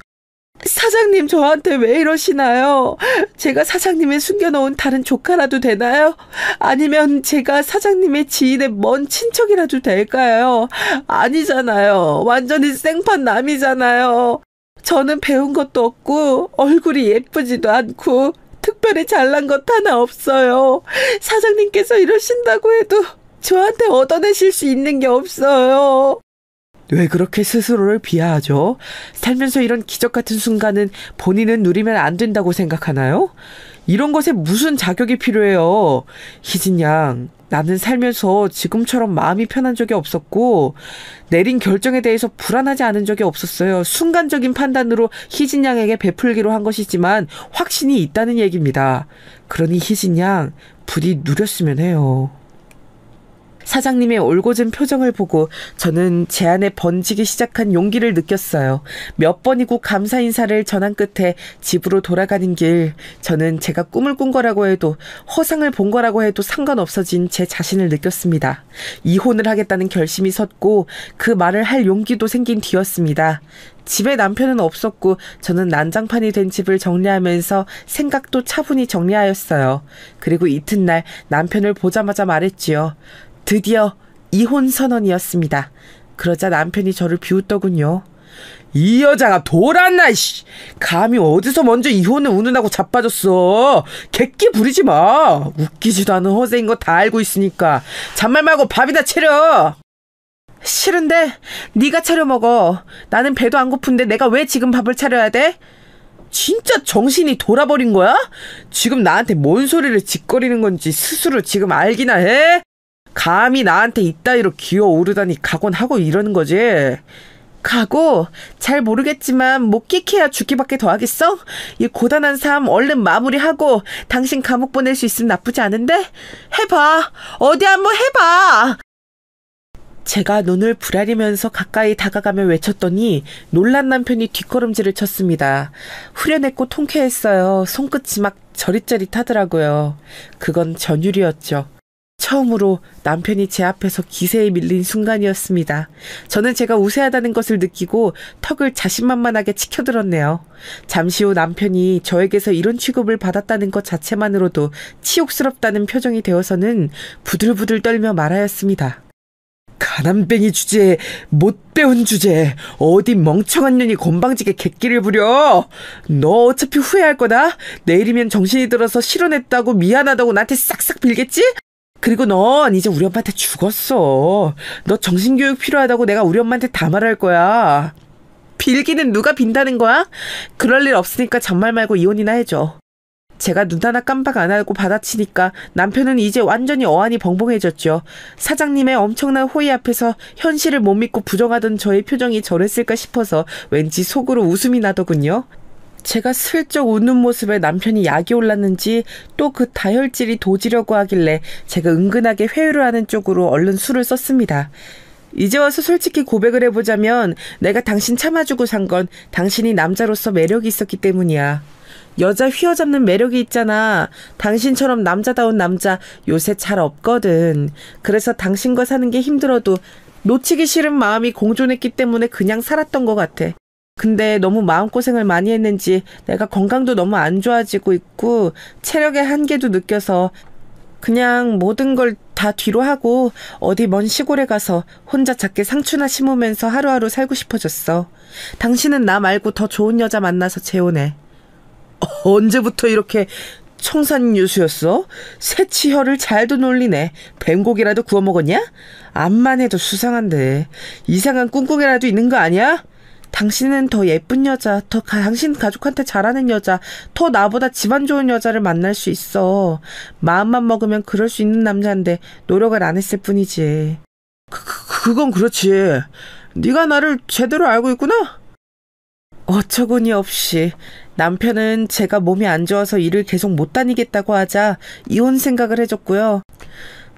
사장님, 저한테 왜 이러시나요? 제가 사장님의 숨겨놓은 다른 조카라도 되나요? 아니면 제가 사장님의 지인의 먼 친척이라도 될까요? 아니잖아요. 완전히 생판 남이잖아요. 저는 배운 것도 없고 얼굴이 예쁘지도 않고 특별히 잘난 것 하나 없어요. 사장님께서 이러신다고 해도 저한테 얻어내실 수 있는 게 없어요. 왜 그렇게 스스로를 비하하죠? 살면서 이런 기적 같은 순간은 본인은 누리면 안 된다고 생각하나요? 이런 것에 무슨 자격이 필요해요? 희진 양, 나는 살면서 지금처럼 마음이 편한 적이 없었고 내린 결정에 대해서 불안하지 않은 적이 없었어요. 순간적인 판단으로 희진 양에게 베풀기로 한 것이지만 확신이 있다는 얘기입니다. 그러니 희진 양, 부디 누렸으면 해요. 사장님의 올곧은 표정을 보고 저는 제 안에 번지기 시작한 용기를 느꼈어요. 몇 번이고 감사 인사를 전한 끝에 집으로 돌아가는 길, 저는 제가 꿈을 꾼 거라고 해도 허상을 본 거라고 해도 상관없어진 제 자신을 느꼈습니다. 이혼을 하겠다는 결심이 섰고 그 말을 할 용기도 생긴 뒤였습니다. 집에 남편은 없었고 저는 난장판이 된 집을 정리하면서 생각도 차분히 정리하였어요. 그리고 이튿날 남편을 보자마자 말했지요. 드디어 이혼 선언이었습니다. 그러자 남편이 저를 비웃더군요. 이 여자가 돌았나, 씨. 감히 어디서 먼저 이혼을 운운하고 자빠졌어. 객기 부리지 마. 웃기지도 않은 허세인 거 다 알고 있으니까 잔말 말고 밥이나 차려. 싫은데 네가 차려 먹어. 나는 배도 안 고픈데 내가 왜 지금 밥을 차려야 돼? 진짜 정신이 돌아버린 거야? 지금 나한테 뭔 소리를 짓거리는 건지 스스로 지금 알기나 해? 감히 나한테 이따위로 기어오르다니 각오하고 이러는 거지. 각오? 잘 모르겠지만 못 끽해야 죽기밖에 더 하겠어? 이 고단한 삶 얼른 마무리하고 당신 감옥 보낼 수 있으면 나쁘지 않은데? 해봐. 어디 한번 해봐. 제가 눈을 부라리면서 가까이 다가가며 외쳤더니 놀란 남편이 뒷걸음질을 쳤습니다. 후련했고 통쾌했어요. 손끝이 막 저릿저릿하더라고요. 그건 전율이었죠. 처음으로 남편이 제 앞에서 기세에 밀린 순간이었습니다. 저는 제가 우세하다는 것을 느끼고 턱을 자신만만하게 치켜들었네요. 잠시 후 남편이 저에게서 이런 취급을 받았다는 것 자체만으로도 치욕스럽다는 표정이 되어서는 부들부들 떨며 말하였습니다. 가난뱅이 주제에 못 배운 주제에 어디 멍청한 년이 건방지게 객기를 부려. 너 어차피 후회할 거다. 내일이면 정신이 들어서 실언했다고 미안하다고 나한테 싹싹 빌겠지? 그리고 넌 이제 우리 엄마한테 죽었어. 너 정신교육 필요하다고 내가 우리 엄마한테 다 말할 거야. 빌기는 누가 빈다는 거야? 그럴 일 없으니까 잔말 말고 이혼이나 해줘. 제가 눈 하나 깜빡 안 하고 받아치니까 남편은 이제 완전히 어안이 벙벙해졌죠. 사장님의 엄청난 호의 앞에서 현실을 못 믿고 부정하던 저의 표정이 저랬을까 싶어서 왠지 속으로 웃음이 나더군요. 제가 슬쩍 웃는 모습에 남편이 약이 올랐는지 또 그 다혈질이 도지려고 하길래 제가 은근하게 회유를 하는 쪽으로 얼른 술을 썼습니다. 이제 와서 솔직히 고백을 해보자면 내가 당신 참아주고 산 건 당신이 남자로서 매력이 있었기 때문이야. 여자 휘어잡는 매력이 있잖아. 당신처럼 남자다운 남자 요새 잘 없거든. 그래서 당신과 사는 게 힘들어도 놓치기 싫은 마음이 공존했기 때문에 그냥 살았던 것 같아. 근데 너무 마음고생을 많이 했는지 내가 건강도 너무 안 좋아지고 있고 체력의 한계도 느껴서 그냥 모든 걸 다 뒤로 하고 어디 먼 시골에 가서 혼자 작게 상추나 심으면서 하루하루 살고 싶어졌어. 당신은 나 말고 더 좋은 여자 만나서 재혼해. 언제부터 이렇게 청산유수였어? 새치혀를 잘도 놀리네. 뱀고기라도 구워 먹었냐? 암만 해도 수상한데. 이상한 꿍꿍이라도 있는 거 아니야? 당신은 더 예쁜 여자, 당신 가족한테 잘하는 여자, 더 나보다 집안 좋은 여자를 만날 수 있어. 마음만 먹으면 그럴 수 있는 남자인데 노력을 안 했을 뿐이지. 그건 그렇지. 네가 나를 제대로 알고 있구나? 어처구니 없이 남편은 제가 몸이 안 좋아서 일을 계속 못 다니겠다고 하자 이혼 생각을 해줬고요.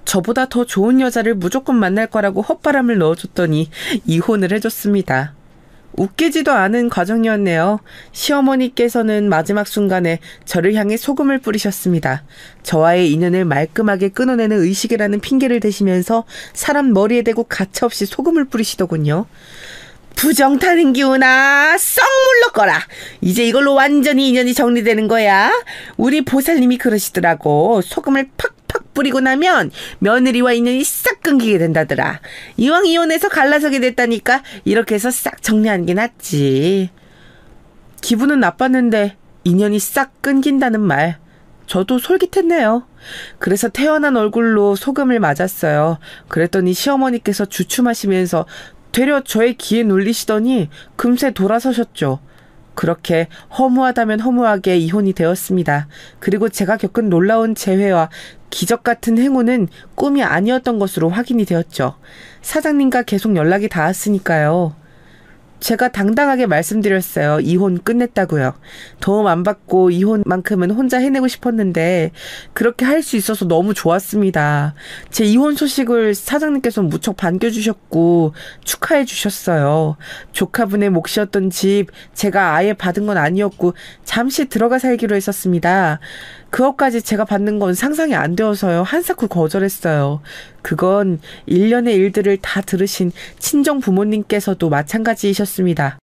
저보다 더 좋은 여자를 무조건 만날 거라고 헛바람을 넣어줬더니 이혼을 해줬습니다. 웃기지도 않은 과정이었네요. 시어머니께서는 마지막 순간에 저를 향해 소금을 뿌리셨습니다. 저와의 인연을 말끔하게 끊어내는 의식이라는 핑계를 대시면서 사람 머리에 대고 가차없이 소금을 뿌리시더군요. 부정 타는 기우나 썩 물러거라. 이제 이걸로 완전히 인연이 정리되는 거야. 우리 보살님이 그러시더라고. 소금을 팍팍 뿌리고 나면 며느리와 인연이 싹 끊기게 된다더라. 이왕 이혼해서 갈라서게 됐다니까 이렇게 해서 싹 정리하는 게 낫지. 기분은 나빴는데 인연이 싹 끊긴다는 말 저도 솔깃했네요. 그래서 태어난 얼굴로 소금을 맞았어요. 그랬더니 시어머니께서 주춤하시면서 되려 저의 귀에 눌리시더니 금세 돌아서셨죠. 그렇게 허무하다면 허무하게 이혼이 되었습니다. 그리고 제가 겪은 놀라운 재회와 기적 같은 행운은 꿈이 아니었던 것으로 확인이 되었죠. 사장님과 계속 연락이 닿았으니까요. 제가 당당하게 말씀드렸어요. 이혼 끝냈다고요. 도움 안 받고 이혼만큼은 혼자 해내고 싶었는데 그렇게 할 수 있어서 너무 좋았습니다. 제 이혼 소식을 사장님께서 무척 반겨주셨고 축하해 주셨어요. 조카분의 몫이었던 집 제가 아예 받은 건 아니었고 잠시 들어가 살기로 했었습니다. 그것까지 제가 받는 건 상상이 안 되어서요. 한사코 거절했어요. 그건 일련의 일들을 다 들으신 친정 부모님께서도 마찬가지이셨습니다.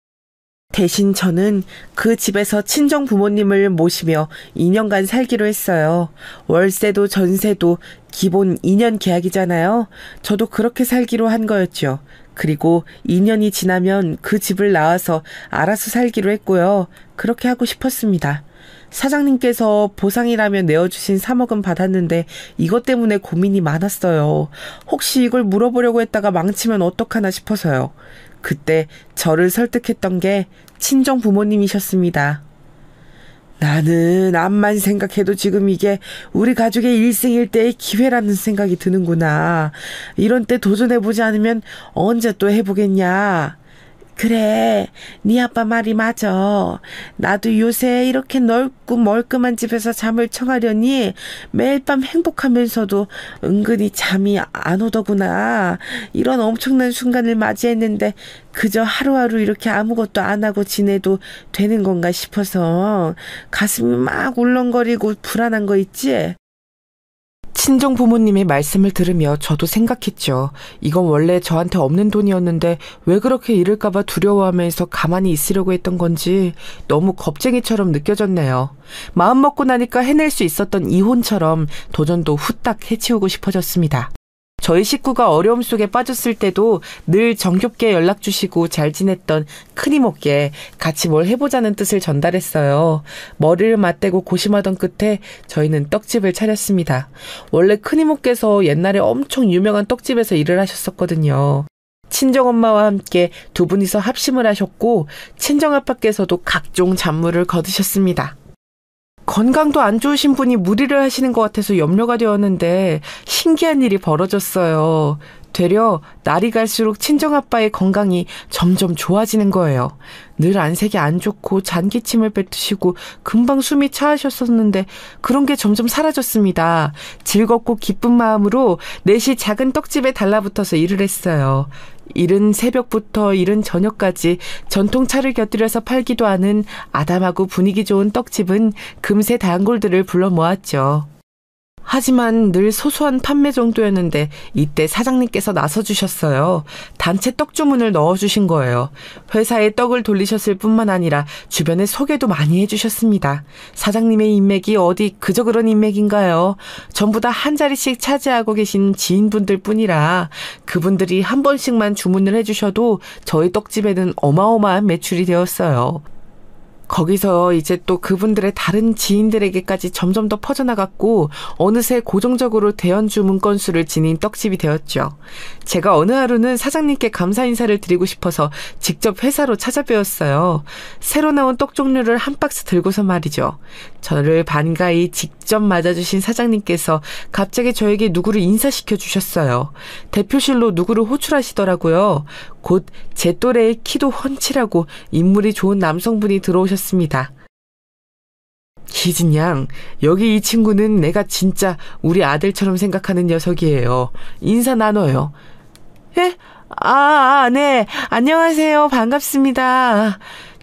대신 저는 그 집에서 친정 부모님을 모시며 2년간 살기로 했어요. 월세도 전세도 기본 2년 계약이잖아요. 저도 그렇게 살기로 한 거였죠. 그리고 2년이 지나면 그 집을 나와서 알아서 살기로 했고요. 그렇게 하고 싶었습니다. 사장님께서 보상이라면 내어주신 3억은 받았는데 이것 때문에 고민이 많았어요. 혹시 이걸 물어보려고 했다가 망치면 어떡하나 싶어서요. 그때 저를 설득했던 게 친정 부모님이셨습니다. 나는 암만 생각해도 지금 이게 우리 가족의 일생일대의 기회라는 생각이 드는구나. 이런 때 도전해보지 않으면 언제 또 해보겠냐. 그래, 네 아빠 말이 맞아. 나도 요새 이렇게 넓고 멀끔한 집에서 잠을 청하려니 매일 밤 행복하면서도 은근히 잠이 안 오더구나. 이런 엄청난 순간을 맞이했는데 그저 하루하루 이렇게 아무것도 안 하고 지내도 되는 건가 싶어서 가슴이 막 울렁거리고 불안한 거 있지? 친정 부모님의 말씀을 들으며 저도 생각했죠. 이건 원래 저한테 없는 돈이었는데 왜 그렇게 잃을까봐 두려워하면서 가만히 있으려고 했던 건지 너무 겁쟁이처럼 느껴졌네요. 마음 먹고 나니까 해낼 수 있었던 이혼처럼 도전도 후딱 해치우고 싶어졌습니다. 저희 식구가 어려움 속에 빠졌을 때도 늘 정겹게 연락 주시고 잘 지냈던 큰이모께 같이 뭘 해보자는 뜻을 전달했어요. 머리를 맞대고 고심하던 끝에 저희는 떡집을 차렸습니다. 원래 큰이모께서 옛날에 엄청 유명한 떡집에서 일을 하셨었거든요. 친정엄마와 함께 두 분이서 합심을 하셨고 친정아빠께서도 각종 잡물을 거두셨습니다. 건강도 안 좋으신 분이 무리를 하시는 것 같아서 염려가 되었는데 신기한 일이 벌어졌어요. 되려 날이 갈수록 친정아빠의 건강이 점점 좋아지는 거예요. 늘 안색이 안 좋고 잔기침을 뱉으시고 금방 숨이 차하셨었는데 그런 게 점점 사라졌습니다. 즐겁고 기쁜 마음으로 넷이 작은 떡집에 달라붙어서 일을 했어요. 이른 새벽부터 이른 저녁까지 전통차를 곁들여서 팔기도 하는 아담하고 분위기 좋은 떡집은 금세 단골들을 불러 모았죠. 하지만 늘 소소한 판매 정도였는데 이때 사장님께서 나서주셨어요. 단체 떡 주문을 넣어주신 거예요. 회사에 떡을 돌리셨을 뿐만 아니라 주변에 소개도 많이 해주셨습니다. 사장님의 인맥이 어디 그저 그런 인맥인가요? 전부 다 한 자리씩 차지하고 계신 지인분들 뿐이라 그분들이 한 번씩만 주문을 해주셔도 저희 떡집에는 어마어마한 매출이 되었어요. 거기서 이제 또 그분들의 다른 지인들에게까지 점점 더 퍼져나갔고 어느새 고정적으로 대연 주문 건수를 지닌 떡집이 되었죠. 제가 어느 하루는 사장님께 감사 인사를 드리고 싶어서 직접 회사로 찾아뵈었어요. 새로 나온 떡 종류를 한 박스 들고서 말이죠. 저를 반가이 직접 맞아주신 사장님께서 갑자기 저에게 누구를 인사시켜 주셨어요. 대표실로 누구를 호출하시더라고요. 곧 제 또래의 키도 훤칠하고 인물이 좋은 남성분이 들어오셨습니다. 희진 양, 여기 이 친구는 내가 진짜 우리 아들처럼 생각하는 녀석이에요. 인사 나눠요. 예? 네. 안녕하세요. 반갑습니다.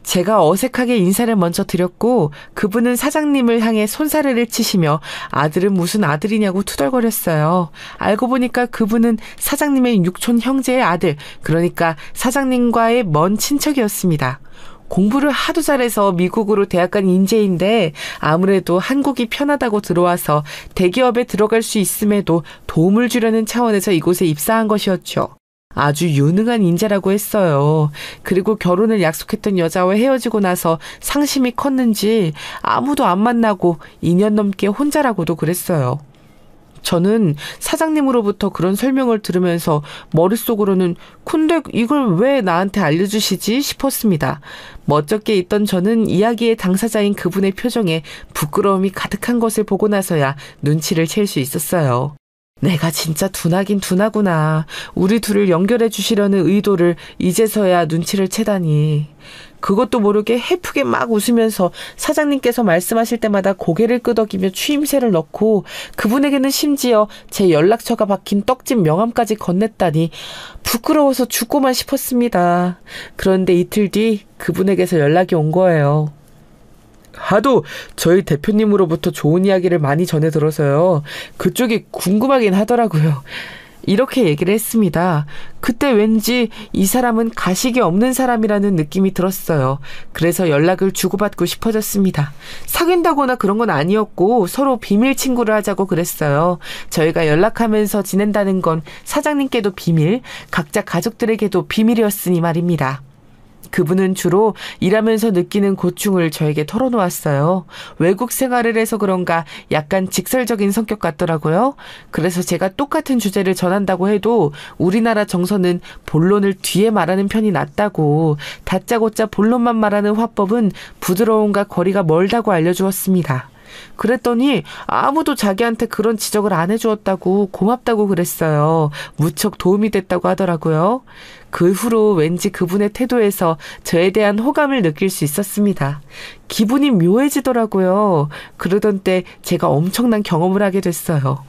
제가 어색하게 인사를 먼저 드렸고 그분은 사장님을 향해 손사래를 치시며 아들은 무슨 아들이냐고 투덜거렸어요. 알고 보니까 그분은 사장님의 육촌 형제의 아들, 그러니까 사장님과의 먼 친척이었습니다. 공부를 하도 잘해서 미국으로 대학 간 인재인데 아무래도 한국이 편하다고 들어와서 대기업에 들어갈 수 있음에도 도움을 주려는 차원에서 이곳에 입사한 것이었죠. 아주 유능한 인재라고 했어요. 그리고 결혼을 약속했던 여자와 헤어지고 나서 상심이 컸는지 아무도 안 만나고 2년 넘게 혼자라고도 그랬어요. 저는 사장님으로부터 그런 설명을 들으면서 머릿속으로는 근데 이걸 왜 나한테 알려주시지 싶었습니다. 멋쩍게 있던 저는 이야기의 당사자인 그분의 표정에 부끄러움이 가득한 것을 보고 나서야 눈치를 챌 수 있었어요. 내가 진짜 둔하긴 둔하구나. 우리 둘을 연결해 주시려는 의도를 이제서야 눈치를 채다니. 그것도 모르게 해프게 막 웃으면서 사장님께서 말씀하실 때마다 고개를 끄덕이며 추임새를 넣고 그분에게는 심지어 제 연락처가 박힌 떡집 명함까지 건넸다니 부끄러워서 죽고만 싶었습니다. 그런데 이틀 뒤 그분에게서 연락이 온 거예요. 하도 저희 대표님으로부터 좋은 이야기를 많이 전해 들어서요. 그쪽이 궁금하긴 하더라고요. 이렇게 얘기를 했습니다. 그때 왠지 이 사람은 가식이 없는 사람이라는 느낌이 들었어요. 그래서 연락을 주고받고 싶어졌습니다. 사귄다거나 그런 건 아니었고 서로 비밀 친구를 하자고 그랬어요. 저희가 연락하면서 지낸다는 건 사장님께도 비밀, 각자 가족들에게도 비밀이었으니 말입니다. 그분은 주로 일하면서 느끼는 고충을 저에게 털어놓았어요. 외국 생활을 해서 그런가 약간 직설적인 성격 같더라고요. 그래서 제가 똑같은 주제를 전한다고 해도 우리나라 정서는 본론을 뒤에 말하는 편이 낫다고, 다짜고짜 본론만 말하는 화법은 부드러움과 거리가 멀다고 알려주었습니다. 그랬더니 아무도 자기한테 그런 지적을 안 해주었다고 고맙다고 그랬어요. 무척 도움이 됐다고 하더라고요. 그 후로 왠지 그분의 태도에서 저에 대한 호감을 느낄 수 있었습니다. 기분이 묘해지더라고요. 그러던 때 제가 엄청난 경험을 하게 됐어요.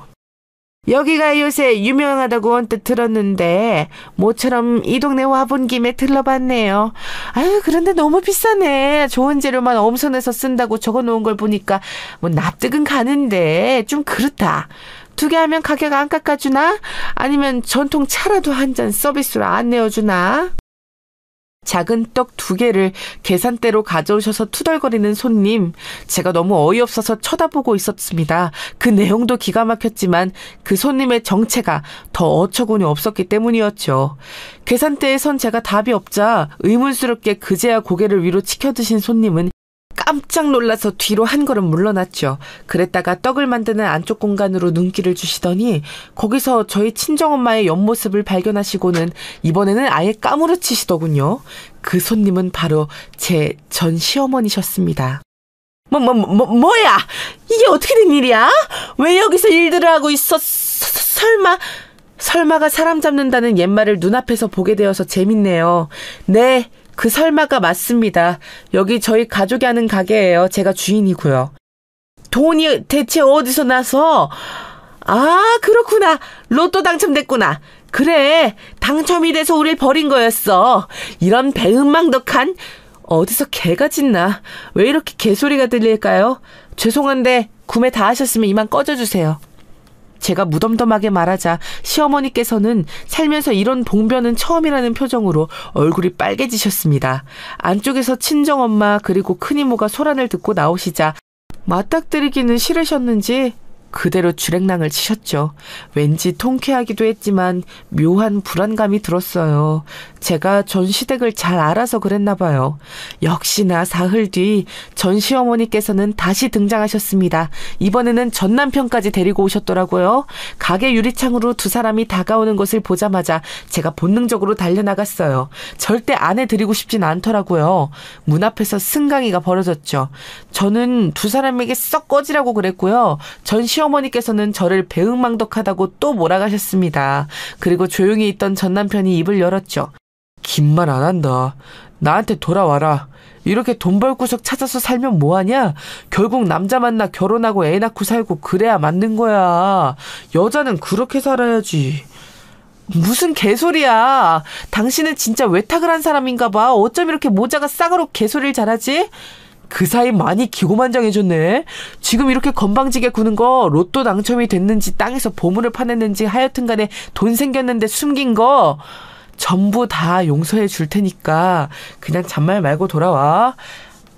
여기가 요새 유명하다고 언뜻 들었는데 모처럼 이 동네 와본 김에 들러봤네요. 아유, 그런데 너무 비싸네. 좋은 재료만 엄선해서 쓴다고 적어놓은 걸 보니까 뭐 납득은 가는데 좀 그렇다. 2개 하면 가격 안 깎아주나? 아니면 전통 차라도 한 잔 서비스로 안 내어주나? 작은 떡 2개를 계산대로 가져오셔서 투덜거리는 손님. 제가 너무 어이없어서 쳐다보고 있었습니다. 그 내용도 기가 막혔지만 그 손님의 정체가 더 어처구니 없었기 때문이었죠. 계산대에 선 제가 답이 없자 의문스럽게 그제야 고개를 위로 치켜드신 손님은 깜짝 놀라서 뒤로 한 걸음 물러났죠. 그랬다가 떡을 만드는 안쪽 공간으로 눈길을 주시더니 거기서 저희 친정엄마의 옆모습을 발견하시고는 이번에는 아예 까무러치시더군요. 그 손님은 바로 제 전 시어머니셨습니다. 뭐야? 이게 어떻게 된 일이야? 왜 여기서 일들을 하고 있어? 설마가 사람 잡는다는 옛말을 눈앞에서 보게 되어서 재밌네요. 네. 그 설마가 맞습니다. 여기 저희 가족이 하는 가게예요. 제가 주인이고요. 돈이 대체 어디서 나서? 아, 그렇구나. 로또 당첨됐구나. 그래, 당첨이 돼서 우릴 버린 거였어. 이런 배은망덕한. 어디서 개가 짖나? 왜 이렇게 개소리가 들릴까요? 죄송한데 구매 다 하셨으면 이만 꺼져주세요. 제가 무덤덤하게 말하자 시어머니께서는 살면서 이런 봉변은 처음이라는 표정으로 얼굴이 빨개지셨습니다. 안쪽에서 친정엄마 그리고 큰이모가 소란을 듣고 나오시자 맞닥뜨리기는 싫으셨는지 그대로 주랭랑을 치셨죠. 왠지 통쾌하기도 했지만 묘한 불안감이 들었어요. 제가 전 시댁을 잘 알아서 그랬나 봐요. 역시나 사흘 뒤 전 시어머니께서는 다시 등장하셨습니다. 이번에는 전 남편까지 데리고 오셨더라고요. 가게 유리창으로 2사람이 다가오는 것을 보자마자 제가 본능적으로 달려나갔어요. 절대 아내드리고 싶진 않더라고요. 문 앞에서 승강이가 벌어졌죠. 저는 2사람에게 썩 꺼지라고 그랬고요. 전 시어머니께서는 저를 배은망덕하다고 또 몰아가셨습니다. 그리고 조용히 있던 전 남편이 입을 열었죠. 긴 말 안 한다. 나한테 돌아와라. 이렇게 돈 벌 구석 찾아서 살면 뭐하냐? 결국 남자 만나 결혼하고 애 낳고 살고 그래야 맞는 거야. 여자는 그렇게 살아야지. 무슨 개소리야. 당신은 진짜 외탁을 한 사람인가 봐. 어쩜 이렇게 모자가 싸가로 개소리를 잘하지? 그 사이 많이 기고만장해졌네. 지금 이렇게 건방지게 구는 거 로또 당첨이 됐는지 땅에서 보물을 파냈는지 하여튼 간에 돈 생겼는데 숨긴 거 전부 다 용서해 줄 테니까 그냥 잔말 말고 돌아와.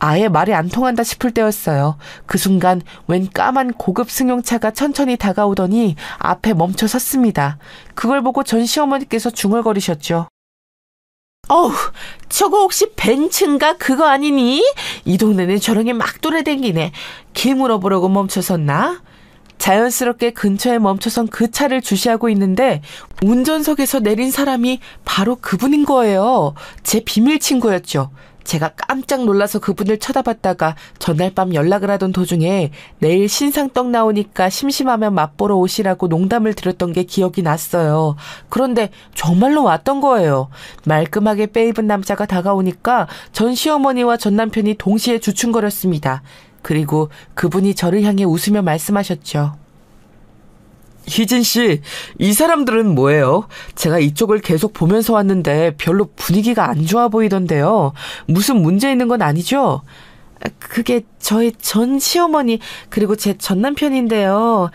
아예 말이 안 통한다 싶을 때였어요. 그 순간 웬 까만 고급 승용차가 천천히 다가오더니 앞에 멈춰 섰습니다. 그걸 보고 전 시어머니께서 중얼거리셨죠. 어우, 저거 혹시 벤츠인가 그거 아니니? 이 동네는 저런 게 막 돌아다니네. 길 물어보려고 멈춰섰나? 자연스럽게 근처에 멈춰선 그 차를 주시하고 있는데 운전석에서 내린 사람이 바로 그분인 거예요. 제 비밀 친구였죠. 제가 깜짝 놀라서 그분을 쳐다봤다가 전날 밤 연락을 하던 도중에 내일 신상떡 나오니까 심심하면 맛보러 오시라고 농담을 드렸던 게 기억이 났어요. 그런데 정말로 왔던 거예요. 말끔하게 빼입은 남자가 다가오니까 전 시어머니와 전 남편이 동시에 주춤거렸습니다. 그리고 그분이 저를 향해 웃으며 말씀하셨죠. 희진 씨, 이 사람들은 뭐예요? 제가 이쪽을 계속 보면서 왔는데 별로 분위기가 안 좋아 보이던데요. 무슨 문제 있는 건 아니죠? 그게 저희 전 시어머니 그리고 제 전 남편인데요.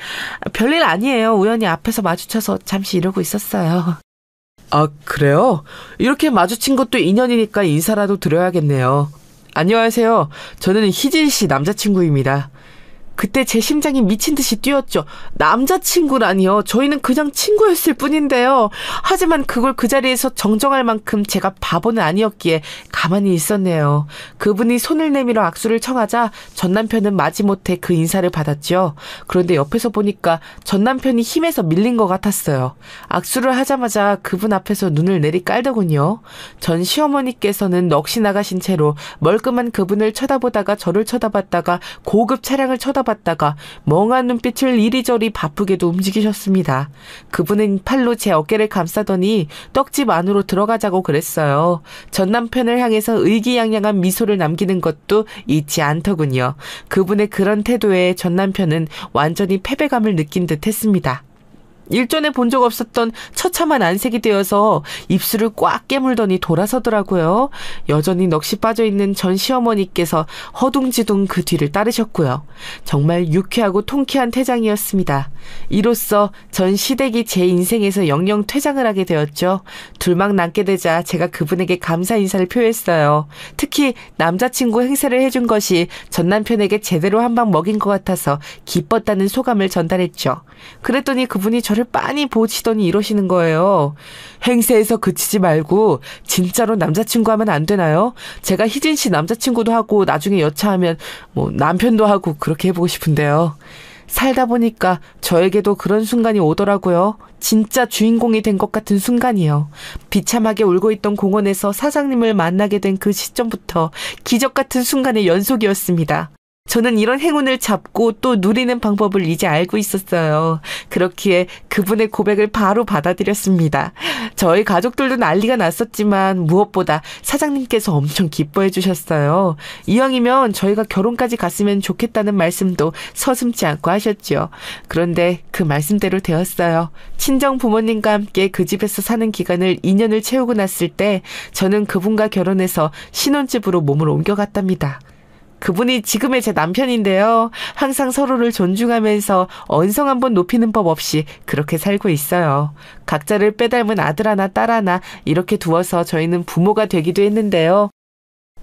별일 아니에요. 우연히 앞에서 마주쳐서 잠시 이러고 있었어요. 아, 그래요? 이렇게 마주친 것도 인연이니까 인사라도 드려야겠네요. 안녕하세요. 저는 희진 씨 남자친구입니다. 그때 제 심장이 미친 듯이 뛰었죠. 남자친구라니요. 저희는 그냥 친구였을 뿐인데요. 하지만 그걸 그 자리에서 정정할 만큼 제가 바보는 아니었기에 가만히 있었네요. 그분이 손을 내밀어 악수를 청하자 전 남편은 마지못해 그 인사를 받았죠. 그런데 옆에서 보니까 전 남편이 힘에서 밀린 것 같았어요. 악수를 하자마자 그분 앞에서 눈을 내리깔더군요. 전 시어머니께서는 넋이 나가신 채로 멀끔한 그분을 쳐다보다가 저를 쳐다봤다가 고급 차량을 쳐다봤다가 멍한 눈빛을 이리저리 바쁘게도 움직이셨습니다. 그분은 팔로 제 어깨를 감싸더니 떡집 안으로 들어가자고 그랬어요. 전 남편을 향해서 의기양양한 미소를 남기는 것도 잊지 않더군요. 그분의 그런 태도에 전 남편은 완전히 패배감을 느낀 듯 했습니다. 일전에 본 적 없었던 처참한 안색이 되어서 입술을 꽉 깨물더니 돌아서더라고요. 여전히 넋이 빠져있는 전 시어머니께서 허둥지둥 그 뒤를 따르셨고요. 정말 유쾌하고 통쾌한 퇴장이었습니다. 이로써 전 시댁이 제 인생에서 영영 퇴장을 하게 되었죠. 둘만 남게 되자 제가 그분에게 감사 인사를 표했어요. 특히 남자친구 행세를 해준 것이 전 남편에게 제대로 한 방 먹인 것 같아서 기뻤다는 소감을 전달했죠. 그랬더니 그분이 저를 빤히 보시더니 이러시는 거예요. 행세에서 그치지 말고 진짜로 남자친구 하면 안 되나요? 제가 희진 씨 남자친구도 하고 나중에 여차하면 남편도 하고 그렇게 해보고 싶은데요. 살다 보니까 저에게도 그런 순간이 오더라고요. 진짜 주인공이 된 것 같은 순간이요. 비참하게 울고 있던 공원에서 사장님을 만나게 된 그 시점부터 기적 같은 순간의 연속이었습니다. 저는 이런 행운을 잡고 또 누리는 방법을 이제 알고 있었어요. 그렇기에 그분의 고백을 바로 받아들였습니다. 저희 가족들도 난리가 났었지만 무엇보다 사장님께서 엄청 기뻐해 주셨어요. 이왕이면 저희가 결혼까지 갔으면 좋겠다는 말씀도 서슴지 않고 하셨죠. 그런데 그 말씀대로 되었어요. 친정 부모님과 함께 그 집에서 사는 기간을 2년을 채우고 났을 때 저는 그분과 결혼해서 신혼집으로 몸을 옮겨갔답니다. 그분이 지금의 제 남편인데요. 항상 서로를 존중하면서 언성 한번 높이는 법 없이 그렇게 살고 있어요. 각자를 빼닮은 아들 하나 딸 하나 이렇게 두어서 저희는 부모가 되기도 했는데요.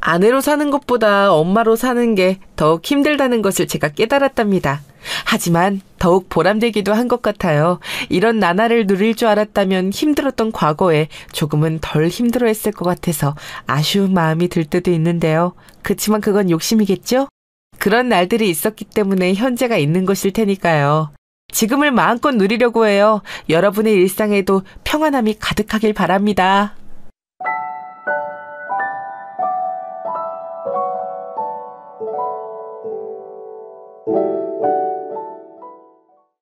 아내로 사는 것보다 엄마로 사는 게 더욱 힘들다는 것을 제가 깨달았답니다. 하지만 더욱 보람되기도 한 것 같아요. 이런 나날을 누릴 줄 알았다면 힘들었던 과거에 조금은 덜 힘들어했을 것 같아서 아쉬운 마음이 들 때도 있는데요. 그치만 그건 욕심이겠죠? 그런 날들이 있었기 때문에 현재가 있는 것일 테니까요. 지금을 마음껏 누리려고 해요. 여러분의 일상에도 평안함이 가득하길 바랍니다.